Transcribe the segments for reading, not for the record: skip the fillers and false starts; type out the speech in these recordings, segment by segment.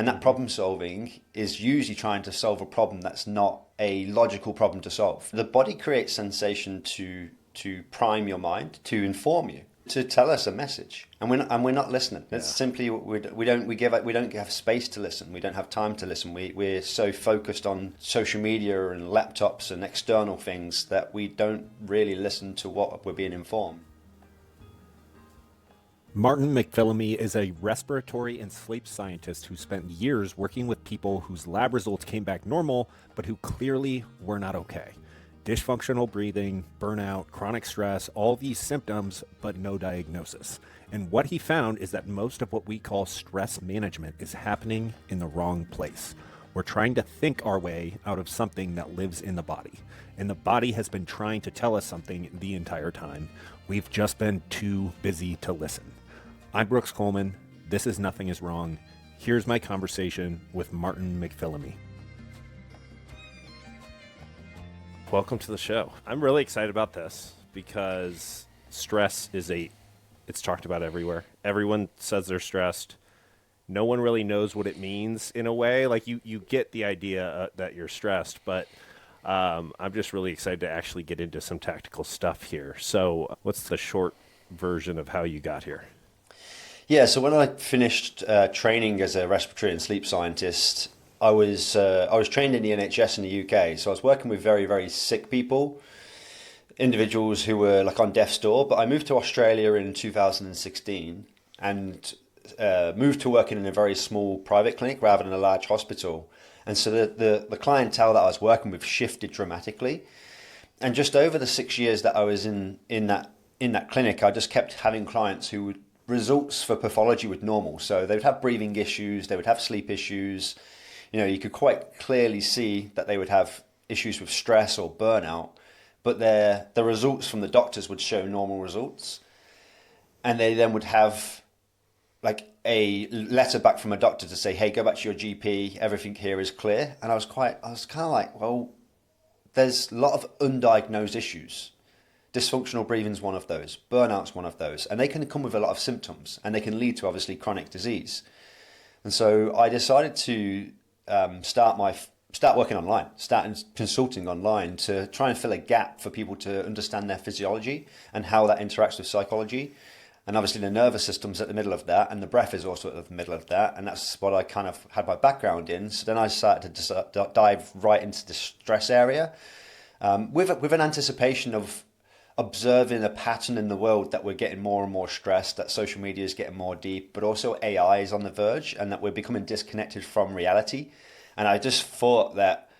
And that problem solving is usually trying to solve a problem that's not a logical problem to solve. The body creates sensation to prime your mind, to inform you, to tell us a message, and we're not listening. It's simply we don't have space to listen. We don't have time to listen. We're so focused on social media and laptops and external things that we don't really listen to what we're being informed. Martin McPhilimey is a respiratory and sleep scientist who spent years working with people whose lab results came back normal, but who clearly were not okay. Dysfunctional breathing, burnout, chronic stress, all these symptoms, but no diagnosis. And what he found is that most of what we call stress management is happening in the wrong place. We're trying to think our way out of something that lives in the body. And the body has been trying to tell us something the entire time. We've just been too busy to listen. I'm Brooks Coleman. This is Nothing is Wrong. Here's my conversation with Martin McPhilimey. Welcome to the show. I'm really excited about this because stress it's talked about everywhere. Everyone says they're stressed. No one really knows what it means in a way. Like you get the idea that you're stressed, but I'm just really excited to actually get into some tactical stuff here. So what's the short version of how you got here? Yeah, so when I finished training as a respiratory and sleep scientist, I was trained in the NHS in the UK. So I was working with very, very sick people, individuals who were like on death's door. But I moved to Australia in 2016 and moved to working in a very small private clinic rather than a large hospital. And so the clientele that I was working with shifted dramatically. And just over the 6 years that I was in that clinic, I just kept having clients who would results for pathology were normal. So they would have breathing issues, they would have sleep issues. You know, you could quite clearly see that they would have issues with stress or burnout, but the results from the doctors would show normal results. And they then would have like a letter back from a doctor to say, hey, go back to your GP, everything here is clear. And I was kind of like, well, there's a lot of undiagnosed issues. Dysfunctional breathing is one of those. Burnout's one of those. And they can come with a lot of symptoms and they can lead to obviously chronic disease. And so I decided to start working online, start consulting online to try and fill a gap for people to understand their physiology and how that interacts with psychology. And obviously the nervous system's at the middle of that and the breath is also at the middle of that. And that's what I kind of had my background in. So then I started to dive right into the stress area with an anticipation of observing a pattern in the world that we're getting more and more stressed, that social media is getting more deep, but also AI is on the verge and that we're becoming disconnected from reality. And I just thought that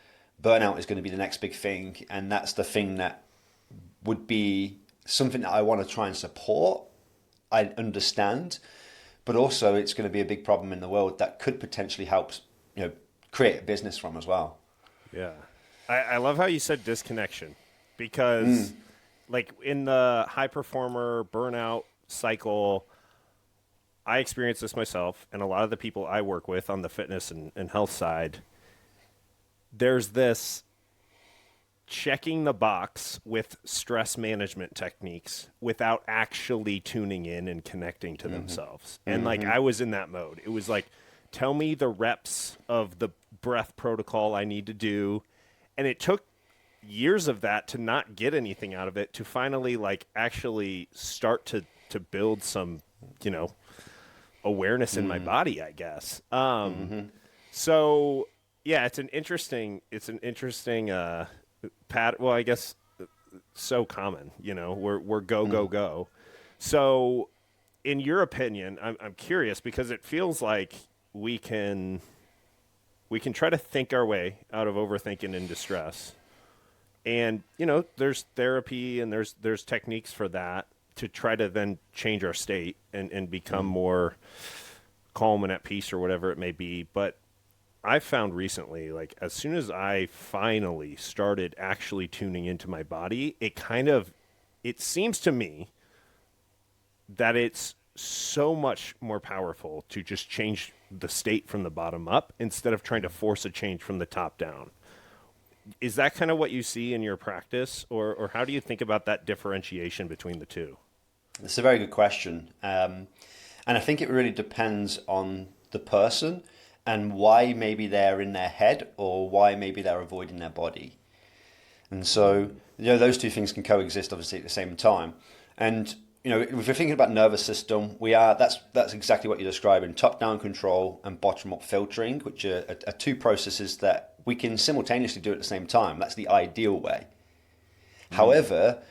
burnout is going to be the next big thing. And that's the thing that would be something that I want to try and support. I understand, but also it's going to be a big problem in the world that could potentially help, create a business from as well. Yeah. I love how you said disconnection because like in the high performer burnout cycle, I experience this myself and a lot of the people I work with on the fitness and health side. There's this checking the box with stress management techniques without actually tuning in and connecting to themselves. And like I was in that mode. It was like, tell me the reps of the breath protocol I need to do. And it took years of that to not get anything out of it, to finally like actually start to build some, awareness in my body, I guess. So yeah, it's an interesting well, I guess so common, we're go. So in your opinion, I'm curious because it feels like we can try to think our way out of overthinking and distress. And, there's therapy and there's techniques for that to try to then change our state and become more calm and at peace or whatever it may be. But I've found recently, like as soon as I finally started actually tuning into my body, it seems to me that it's so much more powerful to just change the state from the bottom up instead of trying to force a change from the top down. Is that kind of what you see in your practice, or how do you think about that differentiation between the two? It's a very good question. And I think it really depends on the person and why maybe they're in their head or why maybe they're avoiding their body. And so, those two things can coexist obviously at the same time. And, if we're thinking about nervous system, that's exactly what you're describing, top-down control and bottom-up filtering, which are two processes that we can simultaneously do at the same time. That's the ideal way. However,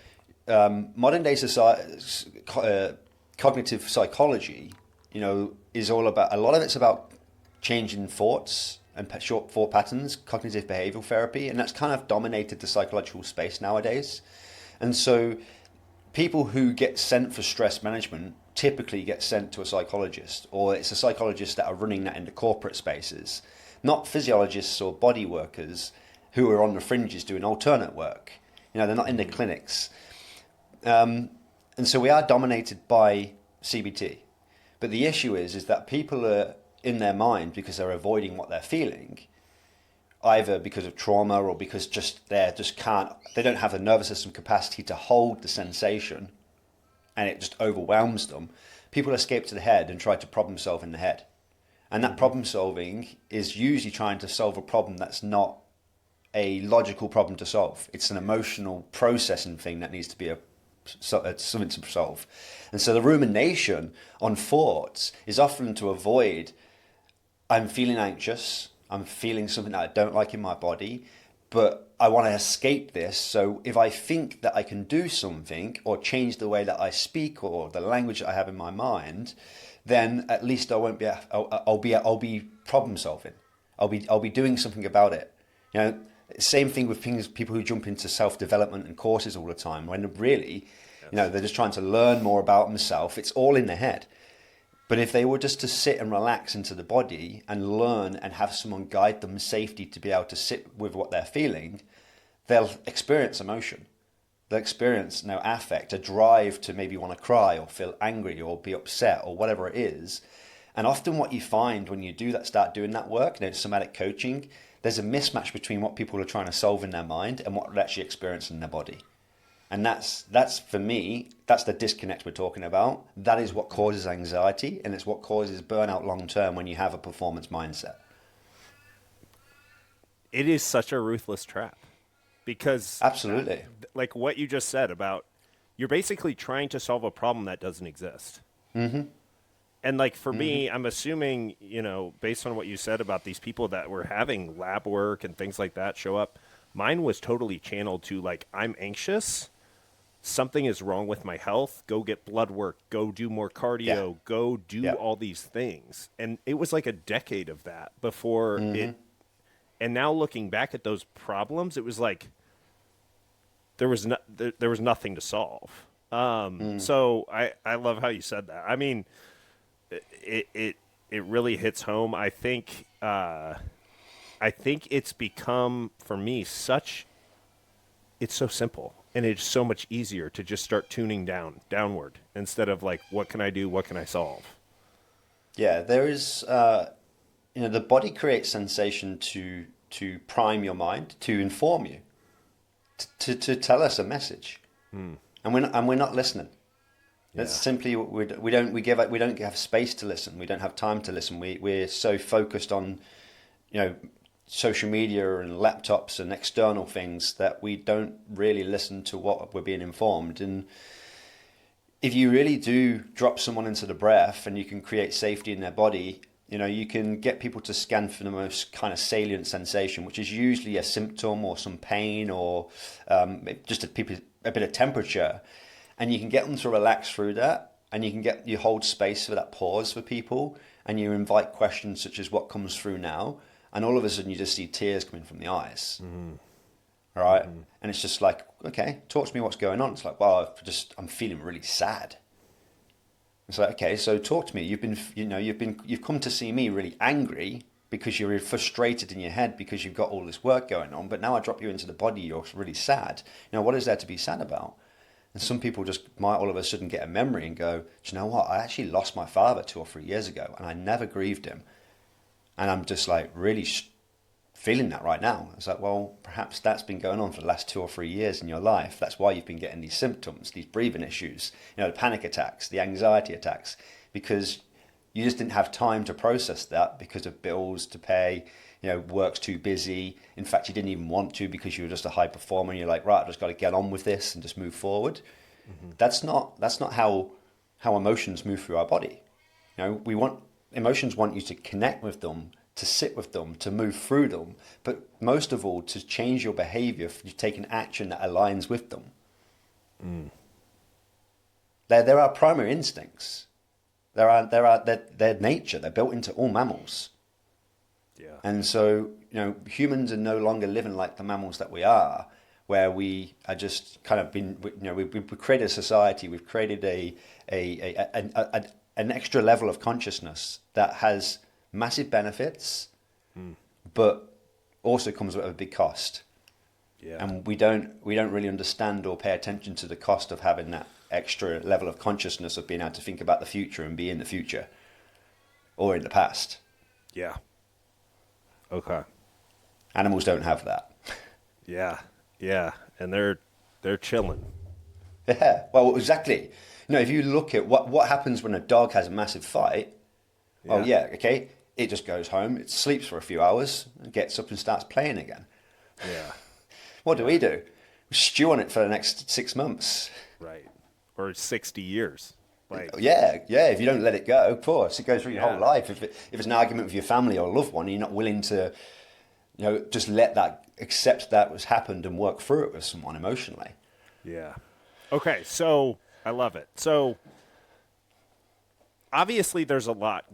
modern day society, cognitive psychology, is all about, a lot of it's about changing thoughts and short thought patterns, cognitive behavioral therapy, and that's kind of dominated the psychological space nowadays. And so people who get sent for stress management typically get sent to a psychologist, or it's a psychologist that are running that in the corporate spaces, not physiologists or body workers who are on the fringes doing alternate work. They're not in the clinics. And so we are dominated by CBT. But the issue is that people are in their mind because they're avoiding what they're feeling, either because of trauma or because they don't have the nervous system capacity to hold the sensation and it just overwhelms them. People escape to the head and try to problem solve in the head. And that problem solving is usually trying to solve a problem that's not a logical problem to solve. It's an emotional processing thing that needs to be something to solve. And so the rumination on thoughts is often to avoid, I'm feeling anxious, I'm feeling something that I don't like in my body, but I want to escape this. So if I think that I can do something or change the way that I speak or the language that I have in my mind, then at least I won't be. I'll be problem solving. I'll be doing something about it. Same thing with people who jump into self-development and courses all the time, when really, they're just trying to learn more about themselves. It's all in their head. But if they were just to sit and relax into the body and learn and have someone guide them safety to be able to sit with what they're feeling, they'll experience emotion. They'll experience affect, a drive to maybe want to cry or feel angry or be upset or whatever it is. And often what you find when you start doing that work, somatic coaching, there's a mismatch between what people are trying to solve in their mind and what they're actually experiencing in their body. And that's for me, that's the disconnect we're talking about. That is what causes anxiety, and it's what causes burnout long term when you have a performance mindset. It is such a ruthless trap because absolutely, like what you just said about, you're basically trying to solve a problem that doesn't exist. Mm-hmm. And like for me, I'm assuming, based on what you said about these people that were having lab work and things like that show up, mine was totally channeled to like, I'm anxious. Something is wrong with my health. Go get blood work. Go do more cardio. Go do all these things. And it was like a decade of that before it. And now looking back at those problems, it was like there was nothing to solve. So I love how you said that. I mean, it really hits home. I think it's become for me it's so simple. And it's so much easier to just start tuning downward instead of like, what can I do? What can I solve? Yeah, there is, the body creates sensation to prime your mind, to inform you, to tell us a message, and we're not listening. That's simply we don't have space to listen. We don't have time to listen. We're so focused on, social media and laptops and external things that we don't really listen to what we're being informed. And if you really do drop someone into the breath and you can create safety in their body, you can get people to scan for the most kind of salient sensation, which is usually a symptom or some pain or just a bit of temperature. And you can get them to relax through that, and you hold space for that pause for people, and you invite questions such as what comes through now. And all of a sudden you just see tears coming from the eyes. All right. And it's just like, okay, talk to me what's going on. It's like, well, I'm feeling really sad. It's like, okay, so talk to me. You've come to see me really angry because you're frustrated in your head because you've got all this work going on. But now I drop you into the body, you're really sad. What is there to be sad about? And some people just might all of a sudden get a memory and go, do you know what? I actually lost my father 2 or 3 years ago and I never grieved him. And I'm just like really feeling that right now. It's like, well, perhaps that's been going on for the last 2 or 3 years in your life. That's why you've been getting these symptoms, these breathing issues, the panic attacks, the anxiety attacks, because You just didn't have time to process that because of bills to pay, work's too busy. In fact, you didn't even want to because you were just a high performer and you're like, right, I've just got to get on with this and just move forward. That's not how emotions move through our body. Emotions want you to connect with them, to sit with them, to move through them, but most of all, to change your behavior if you take an action that aligns with them. They're our primary instincts. They're nature. They're built into all mammals. Yeah. And so, humans are no longer living like the mammals that we are, where we are just kind of we've created a society, we've created an extra level of consciousness that has massive benefits, but also comes with a big cost. Yeah. And we don't really understand or pay attention to the cost of having that extra level of consciousness of being able to think about the future and be in the future or in the past. Yeah. Okay. Animals don't have that. Yeah. Yeah. And they're chilling. Yeah. Well, exactly. If you look at what happens when a dog has a massive fight, well, yeah, okay, it just goes home, it sleeps for a few hours, and gets up and starts playing again. Yeah. What do we do? We stew on it for the next 6 months. Right. Or 60 years. Like, yeah. If you don't let it go, of course, it goes through your whole life. If it's an argument with your family or a loved one, and you're not willing to, just accept that was happened and work through it with someone emotionally. Yeah. Okay, so I love it. So obviously there's a lot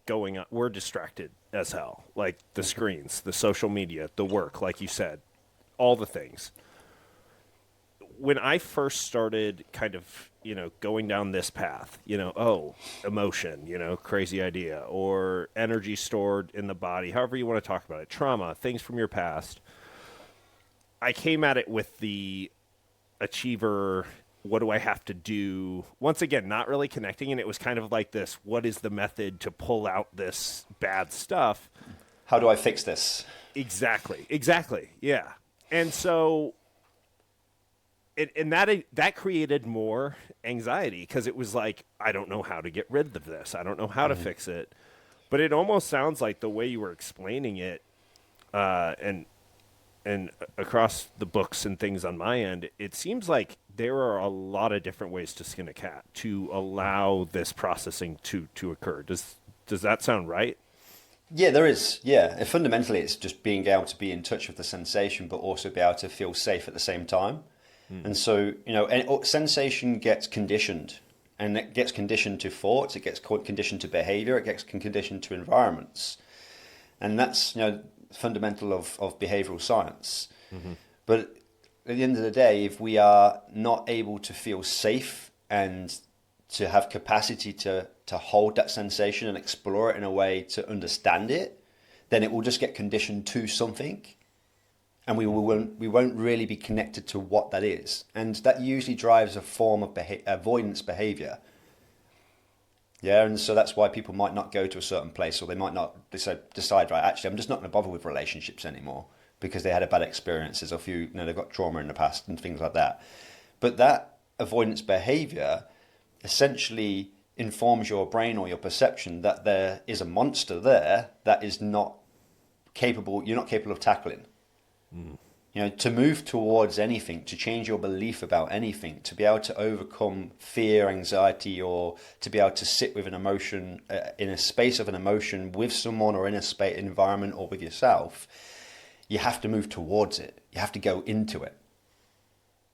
going on. We're distracted as hell. Like the screens, the social media, the work, like you said, all the things. When I first started kind of, going down this path, emotion, crazy idea, or energy stored in the body, however you want to talk about it, trauma, things from your past, I came at it with the achiever, what do I have to do? Once again, not really connecting, and it was kind of like this, what is the method to pull out this bad stuff? How do I fix this? Exactly, yeah. And so... And that created more anxiety because it was like, I don't know how to get rid of this. I don't know how to fix it. But it almost sounds like the way you were explaining it, and across the books and things on my end, it seems like there are a lot of different ways to skin a cat to allow this processing to occur. Does that sound right? Yeah, there is. Yeah, and fundamentally, it's just being able to be in touch with the sensation, but also be able to feel safe at the same time. And so, sensation gets conditioned, and it gets conditioned to thoughts, it gets conditioned to behavior, it gets conditioned to environments. And that's, fundamental of behavioral science. But at the end of the day, if we are not able to feel safe and to have capacity to hold that sensation and explore it in a way to understand it, then it will just get conditioned to something. And we won't really be connected to what that is. And that usually drives a form of avoidance behavior. Yeah, and so that's why people might not go to a certain place, or they might not decide, right, actually, I'm just not going to bother with relationships anymore because they had a bad experiences, or they've got trauma in the past and things like that. But that avoidance behavior essentially informs your brain or your perception that there is a monster there that is not capable, you're not capable of tackling. To move towards anything, to change your belief about anything, to be able to overcome fear, anxiety, or to be able to sit with an emotion, in a space of an emotion with someone or in a space environment or with yourself, you have to move towards it. You have to go into it.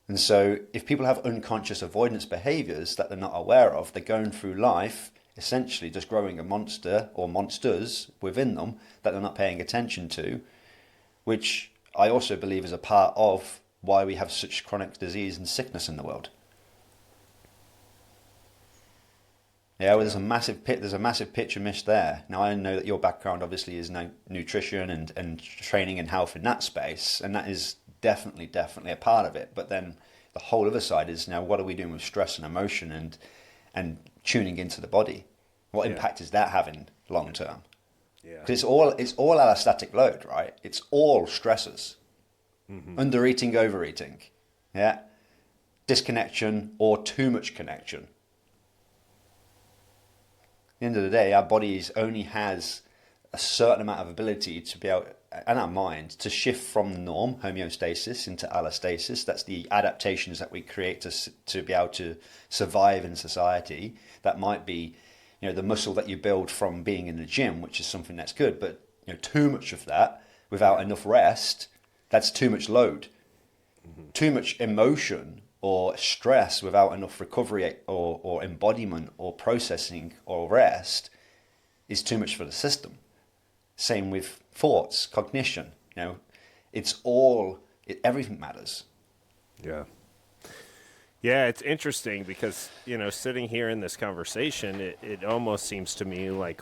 And so if people have unconscious avoidance behaviors that they're not aware of, they're going through life essentially just growing a monster or monsters within them that they're not paying attention to, which I also believe is a part of why we have such chronic disease and sickness in the world. Yeah, well, there's a massive picture missed there. Now, I know that your background obviously is now nutrition and training and health in that space, and that is definitely a part of it. But then the whole other side is now, what are we doing with stress and emotion and tuning into the body? What impact is that having long term? Yeah. Because it's all allostatic load, right? It's all stressors. Undereating, overeating, yeah, disconnection or too much connection. the end of the day, our bodies only has a certain amount of ability to be able, and our mind, to shift from the norm, homeostasis, into allostasis. That's the adaptations that we create to be able to survive in society. That might be, the muscle that you build from being in the gym, which is something that's good, but too much of that without enough rest, that's too much load. Too much emotion or stress without enough recovery or embodiment or processing or rest is too much for the system. Same with thoughts, cognition. Everything matters. Yeah. Yeah, it's interesting because, sitting here in this conversation, it almost seems to me like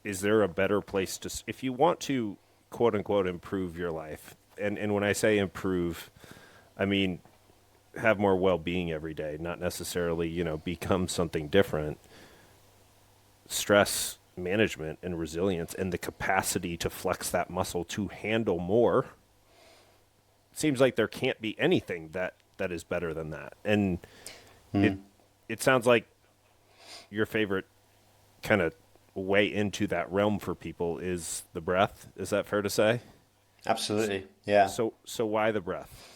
is there a better place if you want to, quote unquote, improve your life, and when I say improve, I mean have more well-being every day, not necessarily, become something different. Stress management and resilience and the capacity to flex that muscle to handle more. Seems like there can't be anything that is better than that. And it sounds like your favorite kind of way into that realm for people is the breath. Is that fair to say? Absolutely. Yeah. So why the breath?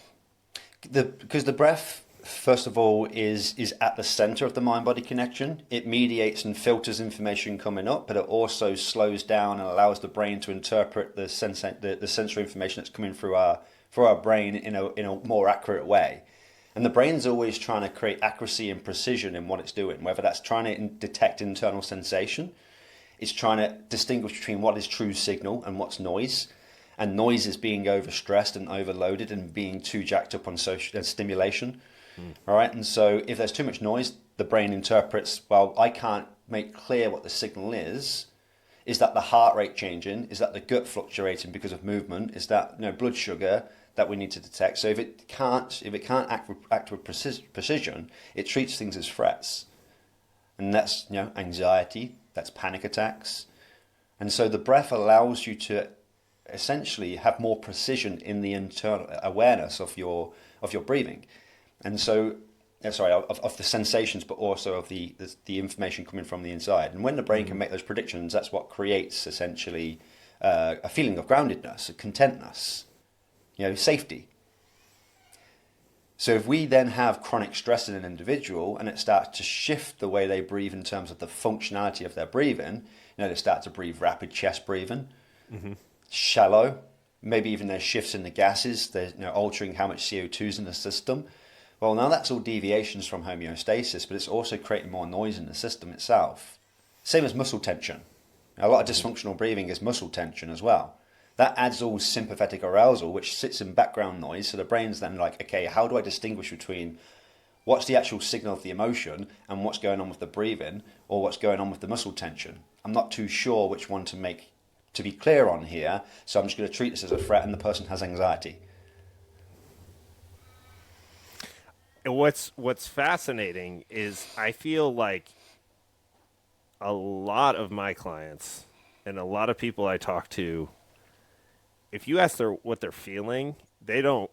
Because the breath, first of all, is at the center of the mind-body connection. It mediates and filters information coming up, but it also slows down and allows the brain to interpret the sensory information that's coming through our brain in a more accurate way. And the brain's always trying to create accuracy and precision in what it's doing, whether that's trying to detect internal sensation, it's trying to distinguish between what is true signal and what's noise. And noise is being overstressed and overloaded and being too jacked up on stimulation. All right. And so if there's too much noise, the brain interprets, well, I can't make clear what the signal is. Is that the heart rate changing? Is that the gut fluctuating because of movement? Is that blood sugar that we need to detect? So if it can't act with precision, it treats things as threats. And that's anxiety, that's panic attacks. And so the breath allows you to essentially have more precision in the internal awareness of your breathing. And so, of the sensations, but also of the information coming from the inside. And when the brain can make those predictions, that's what creates essentially a feeling of groundedness, a contentness, safety. So if we then have chronic stress in an individual and it starts to shift the way they breathe in terms of the functionality of their breathing, they start to breathe rapid chest breathing, shallow, maybe even there's shifts in the gases, they're altering how much CO2 is in the system. Well, now that's all deviations from homeostasis, but it's also creating more noise in the system itself. Same as muscle tension. A lot of dysfunctional breathing is muscle tension as well. That adds all sympathetic arousal, which sits in background noise. So the brain's then like, okay, how do I distinguish between what's the actual signal of the emotion and what's going on with the breathing or what's going on with the muscle tension? I'm not too sure which one to be clear on here, so I'm just going to treat this as a threat and the person has anxiety. What's fascinating is I feel like a lot of my clients and a lot of people I talk to, if you ask what they're feeling, they don't.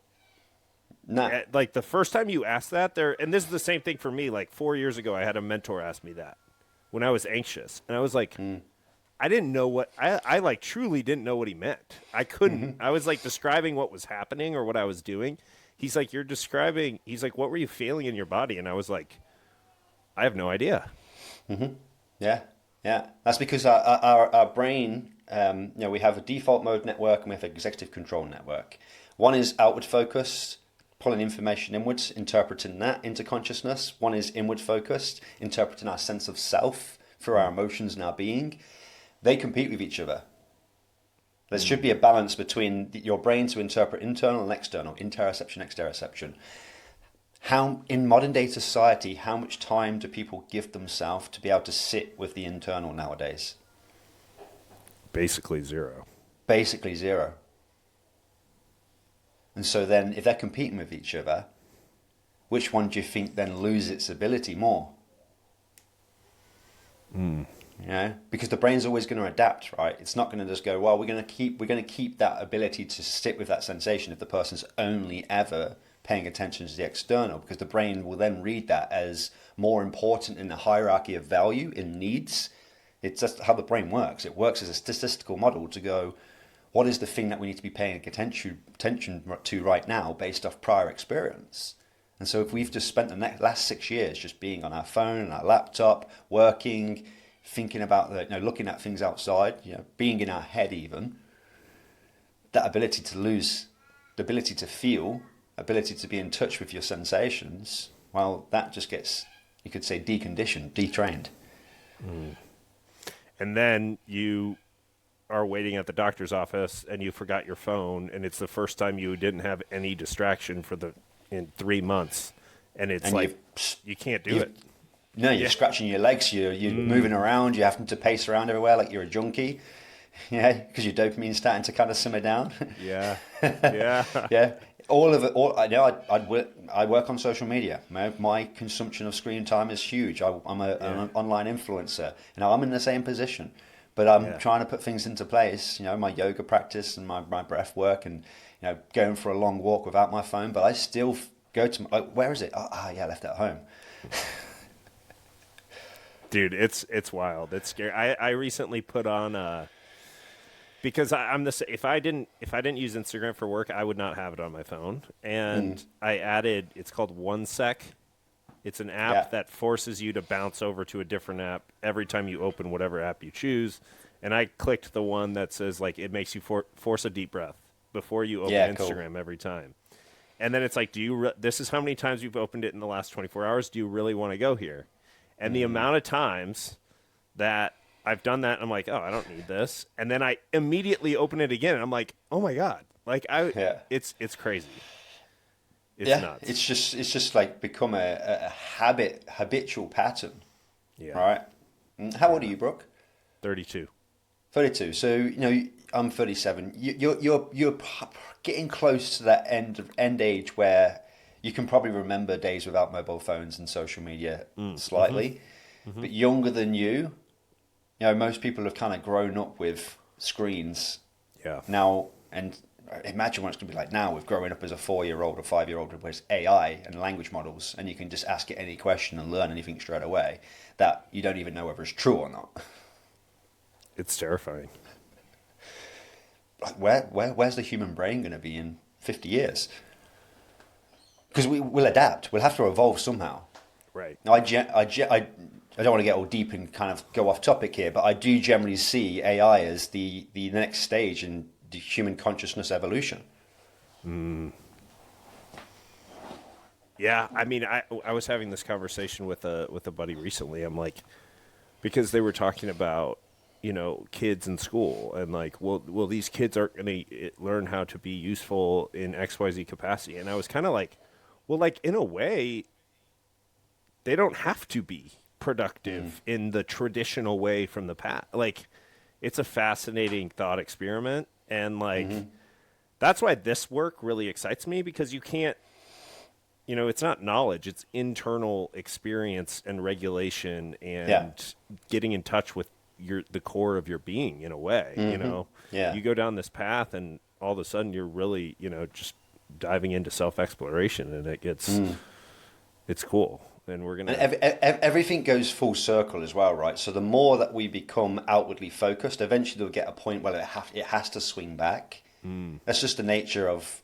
No. Like the first time you ask that, and this is the same thing for me. Like 4 years ago, I had a mentor ask me that when I was anxious, and I was like, I didn't know what I like. Truly didn't know what he meant. I couldn't. I was like describing what was happening or what I was doing. He's like, you're describing. He's like, what were you feeling in your body? And I was like, I have no idea. Yeah. That's because our brain, we have a default mode network and we have an executive control network. One is outward focused, pulling information inwards, interpreting that into consciousness. One is inward focused, interpreting our sense of self through our emotions and our being. They compete with each other. There should be a balance between your brain to interpret internal and external, interoception, exteroception. How, in modern day society, how much time do people give themselves to be able to sit with the internal nowadays? Basically zero. Basically zero. And so then, if they're competing with each other, which one do you think then loses its ability more? Because the brain's always going to adapt, right? It's not going to just go, well, we're going to keep that ability to sit with that sensation if the person's only ever paying attention to the external, because the brain will then read that as more important in the hierarchy of value in needs. It's just how the brain works. It works as a statistical model to go, what is the thing that we need to be paying attention to right now based off prior experience? And so if we've just spent the last 6 years just being on our phone and our laptop, working, thinking about looking at things outside, being in our head even, that ability to lose, the ability to feel, ability to be in touch with your sensations, well, that just gets, you could say, deconditioned, detrained. And then you are waiting at the doctor's office and you forgot your phone, and it's the first time you didn't have any distraction in 3 months, and it's you can't do it. No, you're scratching your legs, you're moving around, you're having to pace around everywhere like you're a junkie, because your dopamine's starting to kind of simmer down. Yeah. Yeah. All of it. I work on social media. My consumption of screen time is huge. I'm an online influencer. I'm in the same position, but I'm trying to put things into place. My yoga practice and my breath work, and going for a long walk without my phone. But I still go to where is it? I left it at home. Dude, it's wild. It's scary. I recently put on because I'm the if I didn't use Instagram for work, I would not have it on my phone. And I added, it's called OneSec. It's an app that forces you to bounce over to a different app every time you open whatever app you choose. And I clicked the one that says it makes you force a deep breath before you open Instagram every time. And then it's like, this is how many times you've opened it in the last 24 hours. Do you really want to go here? And the amount of times that I've done that, I'm like, oh, I don't need this. And then I immediately open it again, and I'm like, oh my God. It's crazy. It's nuts. It's just become a habitual pattern. Yeah. Right? How old are you, Brooke? 32. 32. So, I'm 37. You're getting close to that end age where you can probably remember days without mobile phones and social media slightly. But younger than you, most people have kind of grown up with screens now, and imagine what it's going to be like now with growing up as a 4-year-old or 5-year-old with AI and language models, and you can just ask it any question and learn anything straight away that you don't even know whether it's true or not. It's terrifying. Where's the human brain going to be in 50 years? Because we'll adapt. We'll have to evolve somehow. Right. I don't want to get all deep and kind of go off topic here, but I do generally see AI as the next stage in the human consciousness evolution. Yeah, I mean, I was having this conversation with a buddy recently. I'm like, because they were talking about kids in school, and well, these kids aren't going to learn how to be useful in XYZ capacity, and I was kind of like, well, in a way, they don't have to be productive in the traditional way from the past. It's a fascinating thought experiment, and that's why this work really excites me, because you can't, it's not knowledge, it's internal experience and regulation and getting in touch with the core of your being in a way. You go down this path, and all of a sudden you're really just diving into self-exploration, and it gets it's cool. And we're gonna everything goes full circle as well, right? So the more that we become outwardly focused, eventually we'll get a point where it has to swing back. That's just the nature of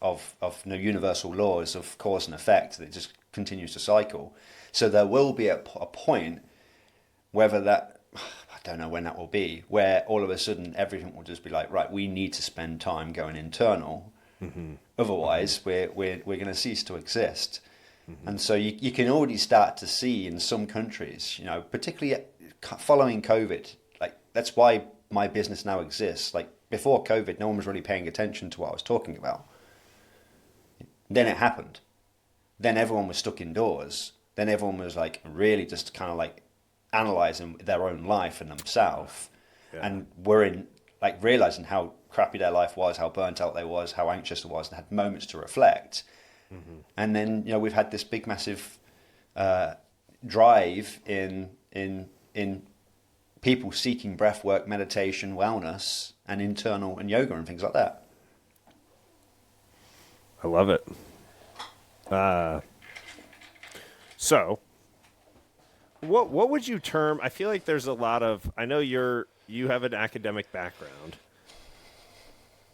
universal laws of cause and effect. That it just continues to cycle. So there will be a point, whether that, I don't know when that will be, where all of a sudden everything will just be like, right, we need to spend time going internal. Otherwise, we're going to cease to exist. And so you can already start to see in some countries, particularly following COVID, that's why my business now exists. Before COVID, no one was really paying attention to what I was talking about. Then it happened. Then everyone was stuck indoors. Then everyone was really just kind of analyzing their own life and themselves. And were in realizing how crappy their life was, how burnt out they was, how anxious it was, and had moments to reflect. And then we've had this big massive drive in people seeking breath work, meditation, wellness, and internal and yoga and things like that. I love it. So, what would you term? I feel like there's a lot of. I know you have an academic background.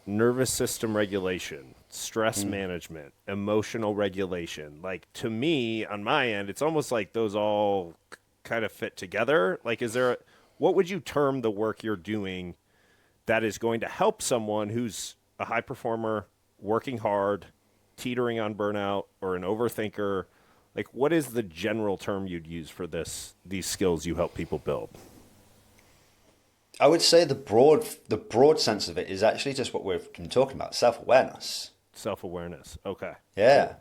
Nervous system regulation, stress management, emotional regulation. Like to me, on my end, it's almost like those all kind of fit together. Like, what would you term the work you're doing that is going to help someone who's a high performer, working hard, teetering on burnout, or an overthinker? Like, what is the general term you'd use for these skills you help people build? I would say the broad sense of it is actually just what we've been talking about, self-awareness. Self-awareness. Okay. Yeah. Cool.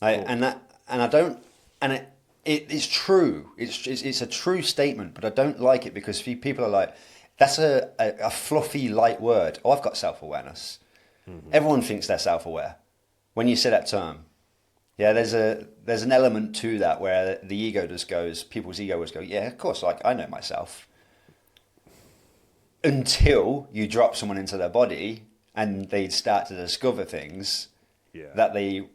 I, Cool. and that and I don't and it's true. It's a true statement, but I don't like it because people are like, that's a fluffy light word. Oh, I've got self-awareness. Everyone thinks they're self-aware when you say that term. Yeah, there's an element to that where the ego just goes, people's ego just go, yeah, of course, like I know myself. Until you drop someone into their body and they start to discover things Yeah. that they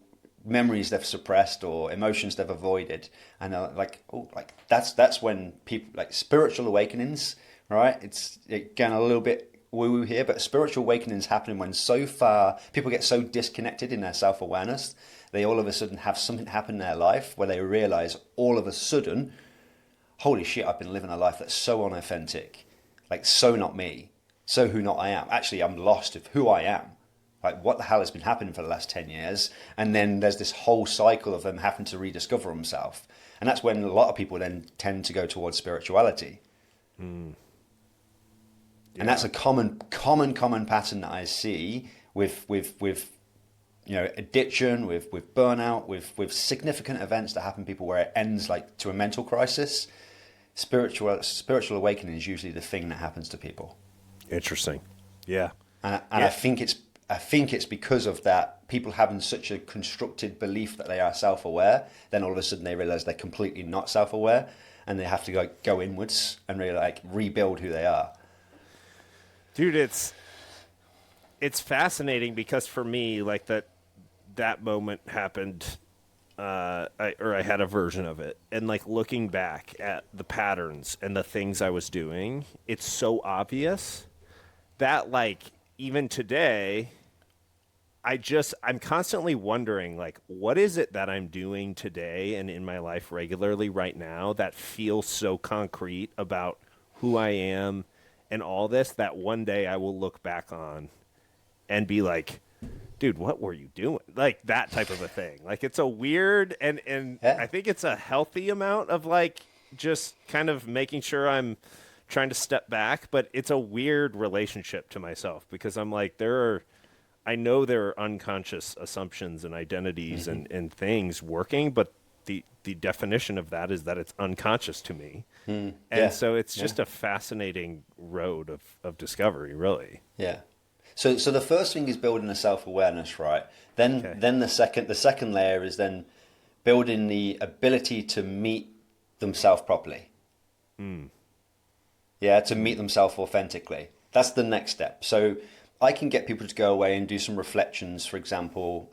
memories they've suppressed or emotions they've avoided, and they're like, oh, like that's when people like spiritual awakenings, right? It's again a little bit woo woo here, but spiritual awakenings happening when so far people get so disconnected in their self awareness, they all of a sudden have something happen in their life where they realize all of a sudden, holy shit, I've been living a life that's so unauthentic, like so not me, so who not I am. Actually, I'm lost of who I am. Like what the hell has been happening for the last 10 years? And then there's this whole cycle of them having to rediscover themselves. And that's when a lot of people then tend to go towards spirituality. And that's a common pattern that I see with addiction, with burnout, with significant events that happen to people where it ends like to a mental crisis. Spiritual awakening is usually the thing that happens to people. Interesting. Yeah. And Yeah. I think it's because of that, people having such a constructed belief that they are self-aware, then all of a sudden they realize they're completely not self-aware, and they have to go inwards and really like rebuild who they are. Dude, it's fascinating because for me, like that moment happened, I had a version of it, and like looking back at the patterns and the things I was doing, it's so obvious that like even today, I'm constantly wondering like what is it that I'm doing today and in my life regularly right now that feels so concrete about who I am and all this that one day I will look back on and be like, dude, what were you doing? Like that type of a thing. Like it's a weird and Yeah. I think it's a healthy amount of like just kind of making sure I'm trying to step back, but it's a weird relationship to myself because I'm like I know there are unconscious assumptions and identities and things working, but the definition of that is that it's unconscious to me. And Yeah. so it's Yeah. just a fascinating road of discovery, really. Yeah. So the first thing is building a self-awareness, right? Then Okay. then the second layer is then building the ability to meet themselves properly. Yeah, to meet themselves authentically. That's the next step. So I can get people to go away and do some reflections. For example,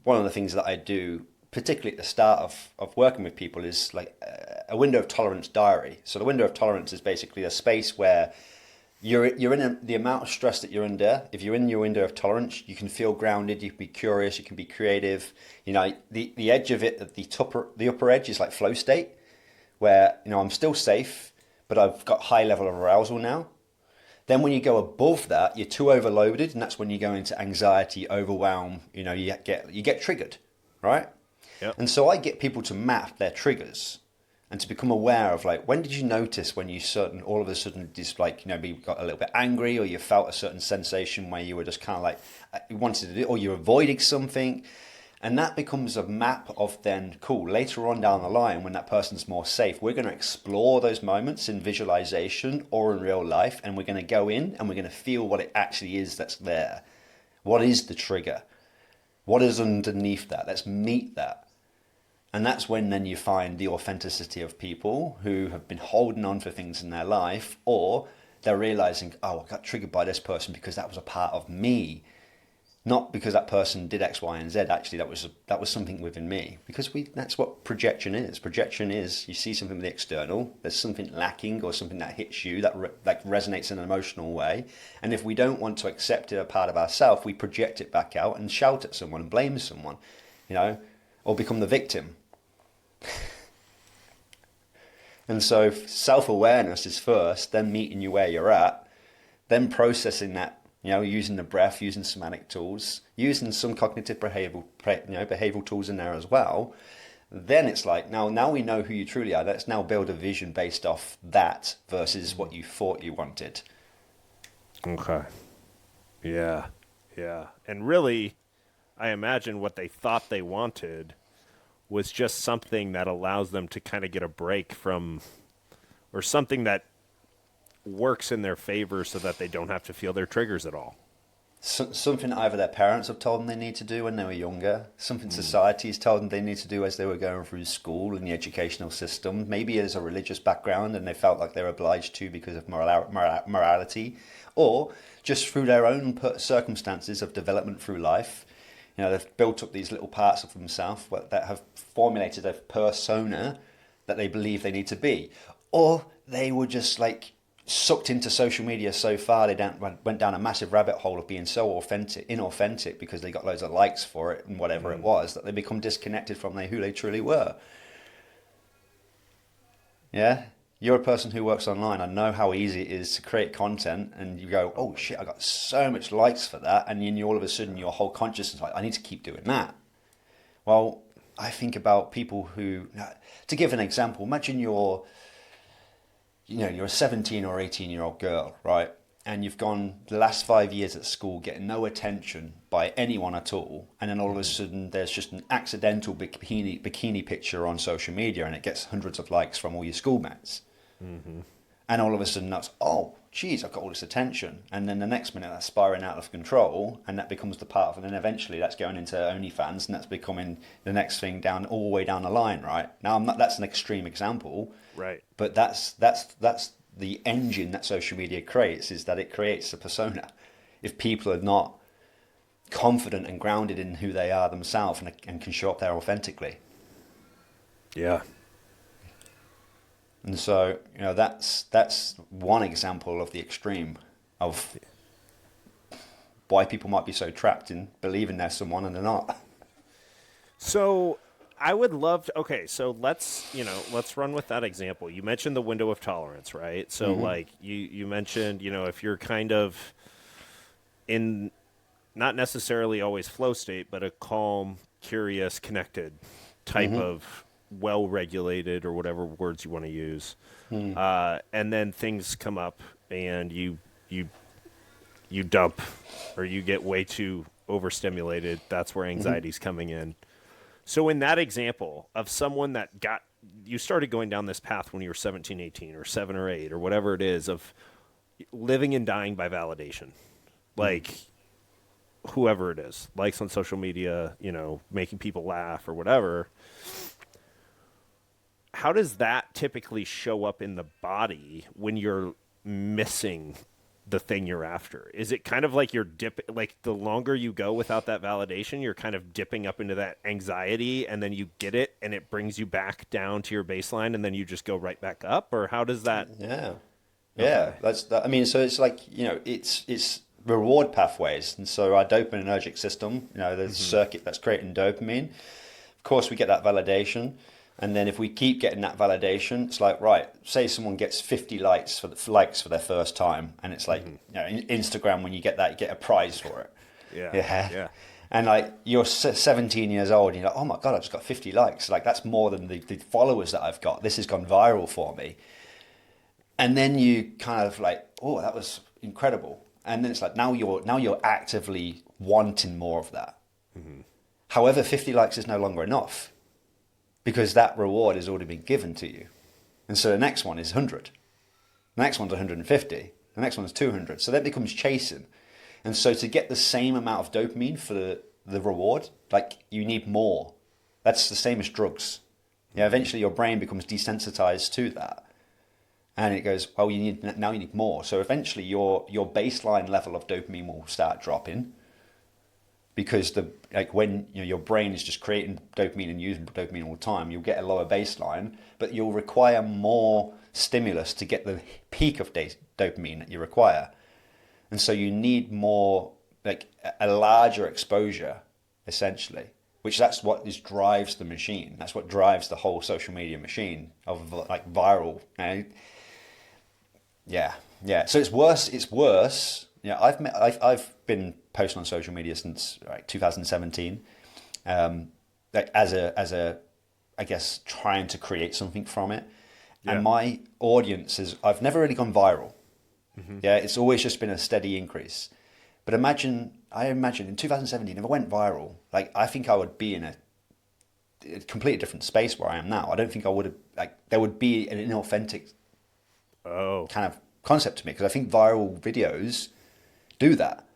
one of the things that I do, particularly at the start of working with people, is like a window of tolerance diary. So the window of tolerance is basically a space where you're in the amount of stress that you're under. If you're in your window of tolerance, you can feel grounded, you can be curious, you can be creative. You know, the edge of it, the upper edge is like flow state, where I'm still safe, but I've got high level of arousal now. Then when you go above that, you're too overloaded, and that's when you go into anxiety, overwhelm. You get triggered, right? Yep. And so I get people to map their triggers and to become aware of like, when did you notice when all of a sudden just like, maybe got a little bit angry, or you felt a certain sensation where you were just kind of like, you wanted to do, or you're avoiding something. And that becomes a map of then, cool, later on down the line when that person's more safe, we're going to explore those moments in visualization or in real life. And we're going to go in and we're going to feel what it actually is that's there. What is the trigger? What is underneath that? Let's meet that. And that's when then you find the authenticity of people who have been holding on for things in their life, or they're realizing, oh, I got triggered by this person because that was a part of me. Not because that person did X, Y, and Z. Actually, that was something within me. Because that's what projection is. Projection is you see something with the external. There's something lacking or something that hits you that resonates in an emotional way. And if we don't want to accept it a part of ourselves, we project it back out and shout at someone and blame someone, or become the victim. And so self-awareness is first, then meeting you where you're at, then processing that. Using the breath, using somatic tools, using some cognitive behavioral tools in there as well. Then it's like, now we know who you truly are. Let's now build a vision based off that versus what you thought you wanted. Okay. Yeah. And really, I imagine what they thought they wanted was just something that allows them to kind of get a break from, or something that works in their favor so that they don't have to feel their triggers at all. Something either their parents have told them they need to do when they were younger, something society has told them they need to do as they were going through school and the educational system. Maybe as a religious background and they felt like they were obliged to because of morality, or just through their own circumstances of development through life. They've built up these little parts of themselves that have formulated a persona that they believe they need to be. Or they were just like sucked into social media so far they went down a massive rabbit hole of being so inauthentic because they got loads of likes for it and whatever it was, that they become disconnected from who they truly were. Yeah? You're a person who works online. I know how easy it is to create content and you go, oh shit, I got so much likes for that. And then all of a sudden your whole consciousness is like, I need to keep doing that. Well, I think about people who, to give an example, imagine you're a 17 or 18-year-old girl, right? And you've gone the last 5 years at school getting no attention by anyone at all. And then all of a sudden there's just an accidental bikini picture on social media and it gets hundreds of likes from all your schoolmates. Mm-hmm. And all of a sudden that's, oh, geez, I've got all this attention. And then the next minute that's spiraling out of control and that becomes the part of it. And then eventually that's going into OnlyFans and that's becoming the next thing all the way down the line, right? Now, that's an extreme example. Right. But that's the engine that social media creates, is that it creates a persona. If people are not confident and grounded in who they are themselves and can show up there authentically. Yeah. And so, that's one example of the extreme of why people might be so trapped in believing they're someone and they're not. So I would love to, okay, so let's run with that example. You mentioned the window of tolerance, right? So like you mentioned, if you're kind of in not necessarily always flow state, but a calm, curious, connected type of well-regulated or whatever words you want to use. And then things come up and you dump or you get way too overstimulated. That's where anxiety's coming in. So in that example of someone that you started going down this path when you were 17, 18 or 7 or 8 or whatever it is of living and dying by validation, like whoever it is, likes on social media, making people laugh or whatever. How does that typically show up in the body when you're missing the thing you're after? Is it kind of like you're like the longer you go without that validation, you're kind of dipping up into that anxiety and then you get it and it brings you back down to your baseline and then you just go right back up? Or how does that? Yeah. Okay. Yeah. I mean, so it's like, it's reward pathways. And so our dopaminergic system, the circuit that's creating dopamine, of course we get that validation. And then if we keep getting that validation, it's like, right, say someone gets 50 likes for their first time. And it's like, in Instagram, when you get that, you get a prize for it. Yeah. And like, you're 17 years old, and you're like, oh my God, I just got 50 likes. Like, that's more than the followers that I've got. This has gone viral for me. And then you kind of like, oh, that was incredible. And then it's like, now you're actively wanting more of that. Mm-hmm. However, 50 likes is no longer enough, because that reward has already been given to you. And so the next one is 100. The next one's 150. The next one's 200. So that becomes chasing. And so to get the same amount of dopamine for the reward, like, you need more. That's the same as drugs. Eventually your brain becomes desensitized to that. And it goes, well, you need more. So eventually your baseline level of dopamine will start dropping. because when your brain is just creating dopamine and using dopamine all the time, you'll get a lower baseline, but you'll require more stimulus to get the peak of dopamine that you require. And so you need more, like a larger exposure, essentially, which that's what drives the machine. That's what drives the whole social media machine of like viral. Yeah. So it's worse. Yeah, I've been posting on social media since 2017, like as a I guess trying to create something from it. Yeah. And my audience I've never really gone viral. Mm-hmm. Yeah, it's always just been a steady increase. But I imagine in 2017, if I went viral, like I think I would be in a completely different space where I am now. I don't think I would have, like, there would be an inauthentic kind of concept to me, because I think viral videos do that,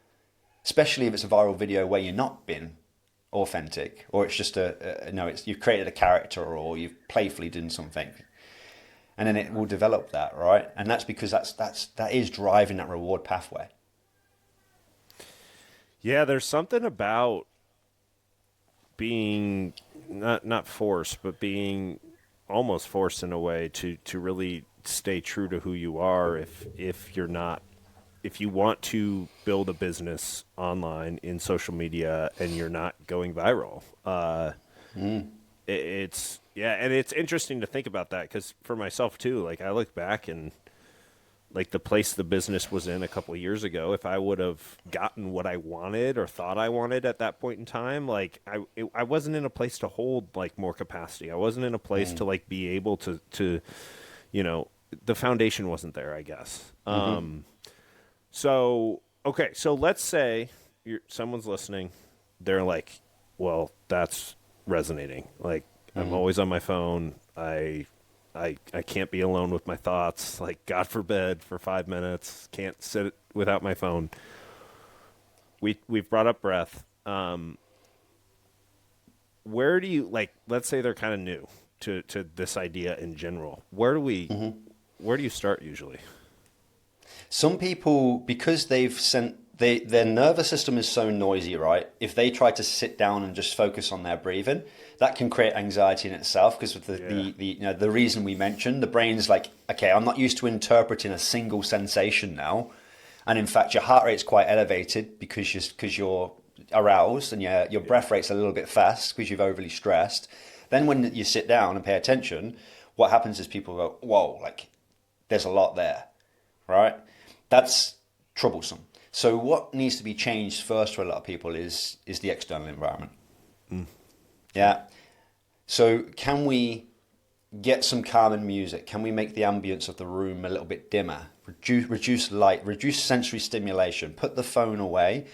especially if it's a viral video where you're not being authentic, or it's just you've created a character, or you've playfully done something, and then it will develop that, right? And that's because that is driving that reward pathway. Yeah, there's something about being not forced, but being almost forced in a way to really stay true to who you are. If you want to build a business online in social media and you're not going viral, it's and it's interesting to think about that, because for myself too, like I look back and like the place the business was in a couple of years ago, if I would have gotten what I wanted or thought I wanted at that point in time, like I wasn't in a place to hold like more capacity. I wasn't in a place to like be able to the foundation wasn't there, I guess. So let's say someone's listening. They're like, well, that's resonating. Like I'm always on my phone. I can't be alone with my thoughts. Like, God forbid, for 5 minutes, can't sit without my phone. We've brought up breath. Where do you, like, let's say they're kind of new to this idea in general. Where do you start usually? Some people, because their nervous system is so noisy, right? If they try to sit down and just focus on their breathing, that can create anxiety in itself, because of the reason we mentioned. The brain's like, okay, I'm not used to interpreting a single sensation now, and in fact, your heart rate's quite elevated because you're aroused, and your breath rate's a little bit fast because you've overly stressed. Then when you sit down and pay attention, what happens is people go, whoa, like there's a lot there, right? That's troublesome. So what needs to be changed first for a lot of people is the external environment. Yeah. So can we get some calming music? Can we make the ambience of the room a little bit dimmer? Reduce light, reduce sensory stimulation, put the phone away,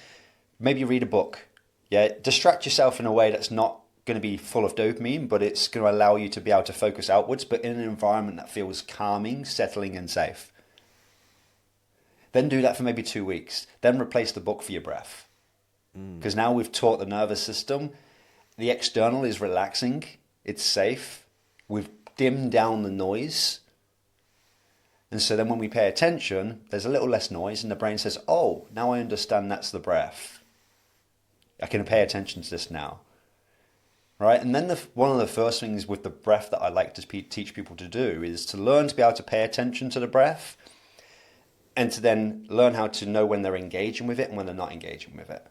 maybe read a book. Yeah. Distract yourself in a way that's not going to be full of dopamine, but it's going to allow you to be able to focus outwards, but in an environment that feels calming, settling, and safe. Then do that for maybe 2 weeks. Then replace the book for your breath. Because now we've taught the nervous system, the external is relaxing, it's safe, we've dimmed down the noise. And so then when we pay attention, there's a little less noise, and the brain says, oh, now I understand that's the breath. I can pay attention to this now. Right? And then one of the first things with the breath that I like to teach people to do is to learn to be able to pay attention to the breath, and to then learn how to know when they're engaging with it and when they're not engaging with it.